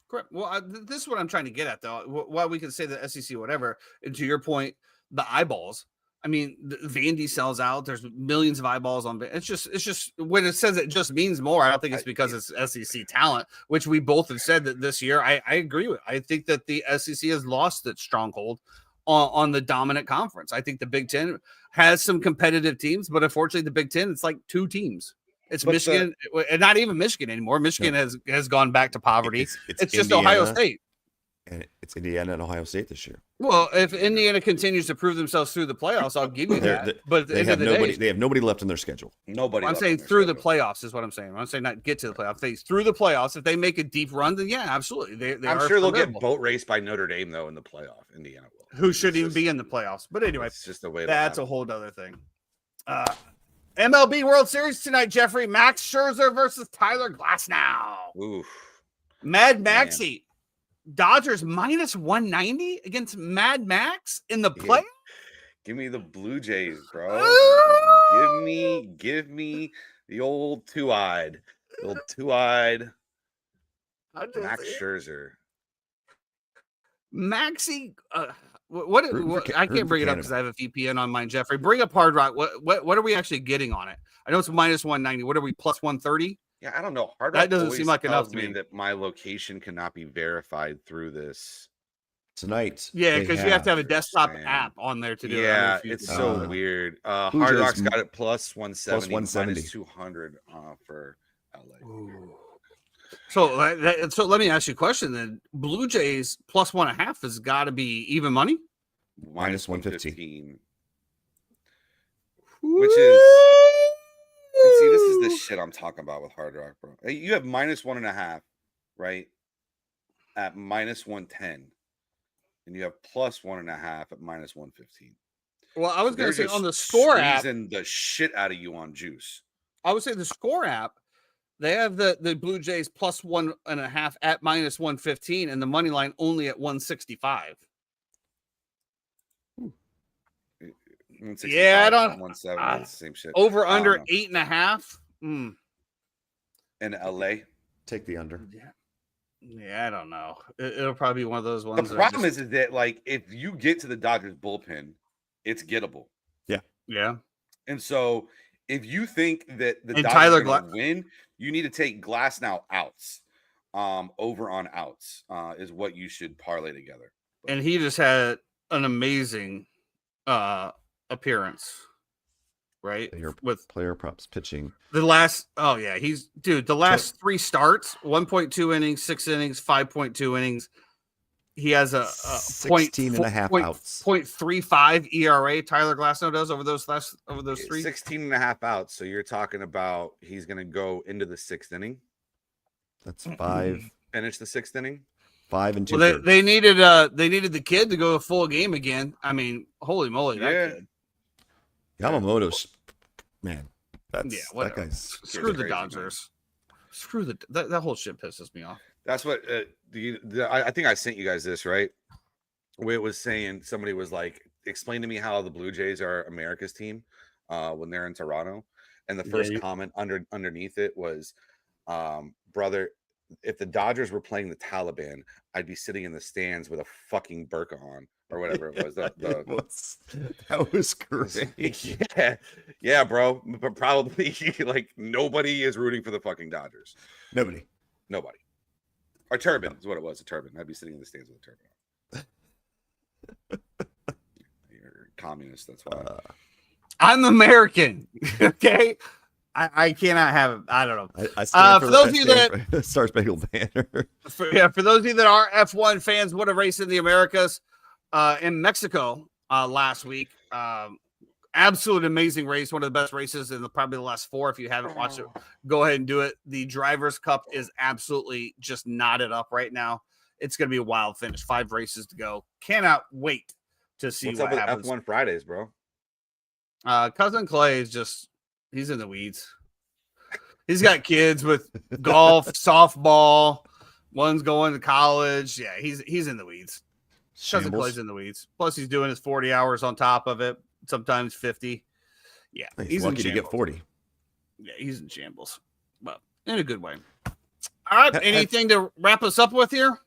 Correct. Well, this is what I'm trying to get at, though. While we can say the SEC, whatever, and to your point, the eyeballs. I mean, Vandy sells out. There's millions of eyeballs on. It's just when it says it just means more. I don't think it's because it's SEC talent, which we both have said that this year. I agree with. I think that the SEC has lost its stronghold on the dominant conference. I think the Big Ten has some competitive teams, but unfortunately, the Big Ten, it's like two teams. It's But Michigan, and not even Michigan anymore. Michigan has gone back to poverty. It's just Indiana, Ohio State. And it's Indiana and Ohio State this year. Well, if Indiana continues to prove themselves through the playoffs, I'll give you that. But at the end of the day, They have nobody left in their schedule. Nobody. I'm left saying on their through the schedule. playoffs is what I'm saying. I'm saying not get to the playoffs. Through the playoffs, if they make a deep run, then yeah, absolutely. They I'm are sure they'll get formidable. boat raced by Notre Dame though in the playoff. Indiana will. Who shouldn't It's even just- be in the playoffs. But anyway, It's just the way that's a whole other thing. MLB World Series tonight, Jeffrey. Max Scherzer versus Tyler Glasnow. Oof. Mad Maxie. Dodgers minus 190 against Mad Max in the Yeah. play. Give me the Blue Jays, bro. Ooh. Give me the old two-eyed Max Scherzer. Maxie, Rooting for I can't bring it up Canada. because I have a VPN on mine, Jeffrey. Bring up Hard Rock. What are we actually getting on it? I know it's minus 190. What are we, plus 130? Yeah, I don't know. Hard That Rock doesn't always seem like enough tells to me. that my location cannot be verified through this. Tonight. Yeah, they because you have to have a desktop Man. app on there to do it. I Yeah, don't know if you it's can- so weird. Blue Hard Jays Rock's got it plus 170, 170. minus 200 for LA. Ooh. So let me ask you a question then. Blue Jays plus 1.5 has got to be even money, Minus 115. 115. Which is, and see, this is the shit I'm talking about with Hard Rock, bro. Hey, you have minus 1.5, right? At minus 110. And you have plus 1.5 at minus 115. Well, I was going They're to say just on the score app. squeezing the shit out of you on juice. I would say the score app. They have the Blue Jays plus 1.5 at minus 115, and the money line only at 165. 165, Yeah, I don't- 170, it's the same shit. Over I don't under know. 8.5. In LA. Take the under. Yeah, I don't know. It'll probably be one of those The ones. problem is that like if you get to the Dodgers bullpen, it's gettable. yeah. And so if you think that the And Dodgers Tyler are going to win, you need to take Glass now outs. Over on outs is what you should parlay together. And he just had an amazing appearance, right? Player, With player props pitching. the last, the last 3 starts, 1.2 innings, 6 innings, 5.2 innings. He has a 16 and a half outs. 0.35 ERA. Tyler Glasnow does over those 3. 16 and a half outs. So you're talking about he's going to go into the 6th inning, That's 5 finish the 6th inning. 5 and 2 Well, thirds. they needed the kid to go a full game again. I mean, holy moly, that Yeah. kid. Yamamoto's, man. That's Yeah, that whatever. guy's Screw the crazy, man. Dodgers. Screw that whole shit pisses me off. That's what I think I sent you guys this, right? Where it was saying somebody was like, explain to me how the Blue Jays are America's team when they're in Toronto. And the first comment underneath it was, brother, if the Dodgers were playing the Taliban, I'd be sitting in the stands with a fucking burqa on or whatever it was. That was great. Yeah, bro. But probably like nobody is rooting for the fucking Dodgers. Nobody. Or turban is what it was. A turban. I'd be sitting in the stands with a turban on. You're a communist. That's why. I'm American. Okay. I cannot have it. I don't know. I stand for those of you that Star Spangled Banner. For those of you that are F1 fans, what a race in the Americas in Mexico last week. Absolute amazing race. One of the best races in probably the last 4. If you haven't watched it, go ahead and do it. The Drivers' Cup is absolutely just knotted up right now. It's going to be a wild finish. 5 races to go. Cannot wait to see What's what up with happens. F1 Fridays, bro? Cousin Clay is just, he's in the weeds. He's got kids with golf, softball. One's going to college. Yeah, he's in the weeds. Cousin Clay's in the weeds. Plus, he's doing his 40 hours on top of it. Sometimes 50. Yeah, he's lucky to get 40. Yeah, he's in shambles, but in a good way. All right, anything to wrap us up with here?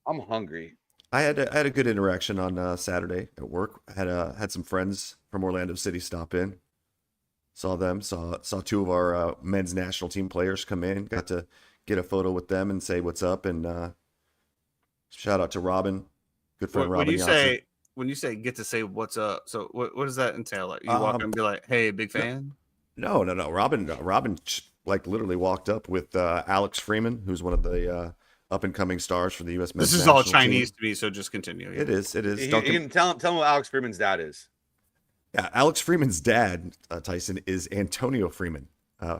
I'm hungry. I had a good interaction on Saturday at work. I had some friends from Orlando City stop in. Saw them. Saw 2 of our men's national team players come in. Got to get a photo with them and say what's up. And shout out to Robin, good friend Robin. When you say get to say what's up, so what does that entail? Like you walk up and be like, "Hey, big fan." No. Robin like literally walked up with Alex Freeman, who's one of the up and coming stars for the U.S. men's This is national all Chinese team. to me, so just continue. It is. You can tell him what Alex Freeman's dad is. Yeah, Alex Freeman's dad, Tyson, is Antonio Freeman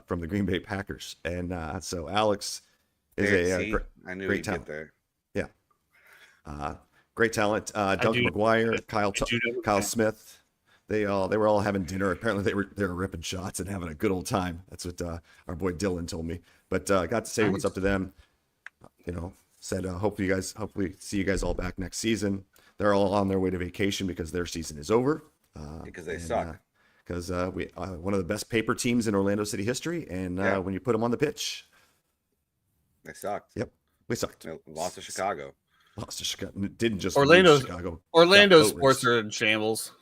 from the Green Bay Packers, and so Alex is I knew great he'd talent. get there. Yeah, great talent. Duncan McGuire, Kyle Smith. They were all having dinner. Apparently, they were ripping shots and having a good old time. That's what our boy Dylan told me. But got to say what's up to them. Said hopefully see you guys all back next season. They're all on their way to vacation because their season is over. Because they suck. Because we one of the best paper teams in Orlando City history, and when you put them on the pitch, they sucked. Yep, we sucked. They lost to Chicago. Didn't just Orlando's lose Chicago. Orlando sports are in shambles.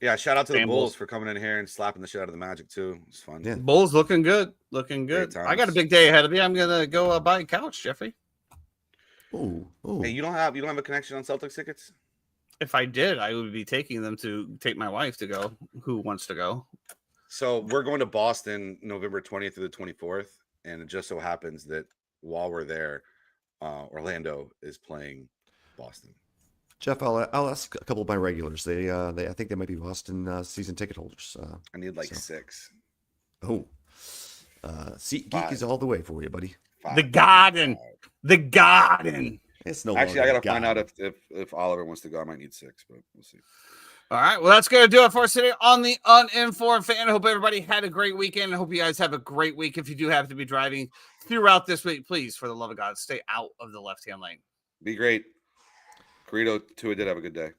Yeah, shout out to the Bulls for coming in here and slapping the shit out of the Magic too. It's fun. Yeah. Bulls looking good. I got a big day ahead of me. I'm gonna go buy a couch, Jeffrey. Ooh. Hey, you don't have a connection on Celtics tickets? If I did, I would be taking them to take my wife to go. Who wants to go? So we're going to Boston November 20th through the 24th, and it just so happens that while we're there, Orlando is playing Boston. Jeff, I'll ask a couple of my regulars. They I think they might be Boston season ticket holders. I need 6. Oh, Seat Geek is all the way for you, buddy. 5. The Garden. It's no Actually, I longer gotta find out if Oliver wants to go. I might need 6, but we'll see. All right. Well, that's going to do it for us today on the Uninformed Fan. I hope everybody had a great weekend. I hope you guys have a great week. If you do have to be driving throughout this week, please, for the love of God, stay out of the left-hand lane. Be great. Carito Tua did have a good day.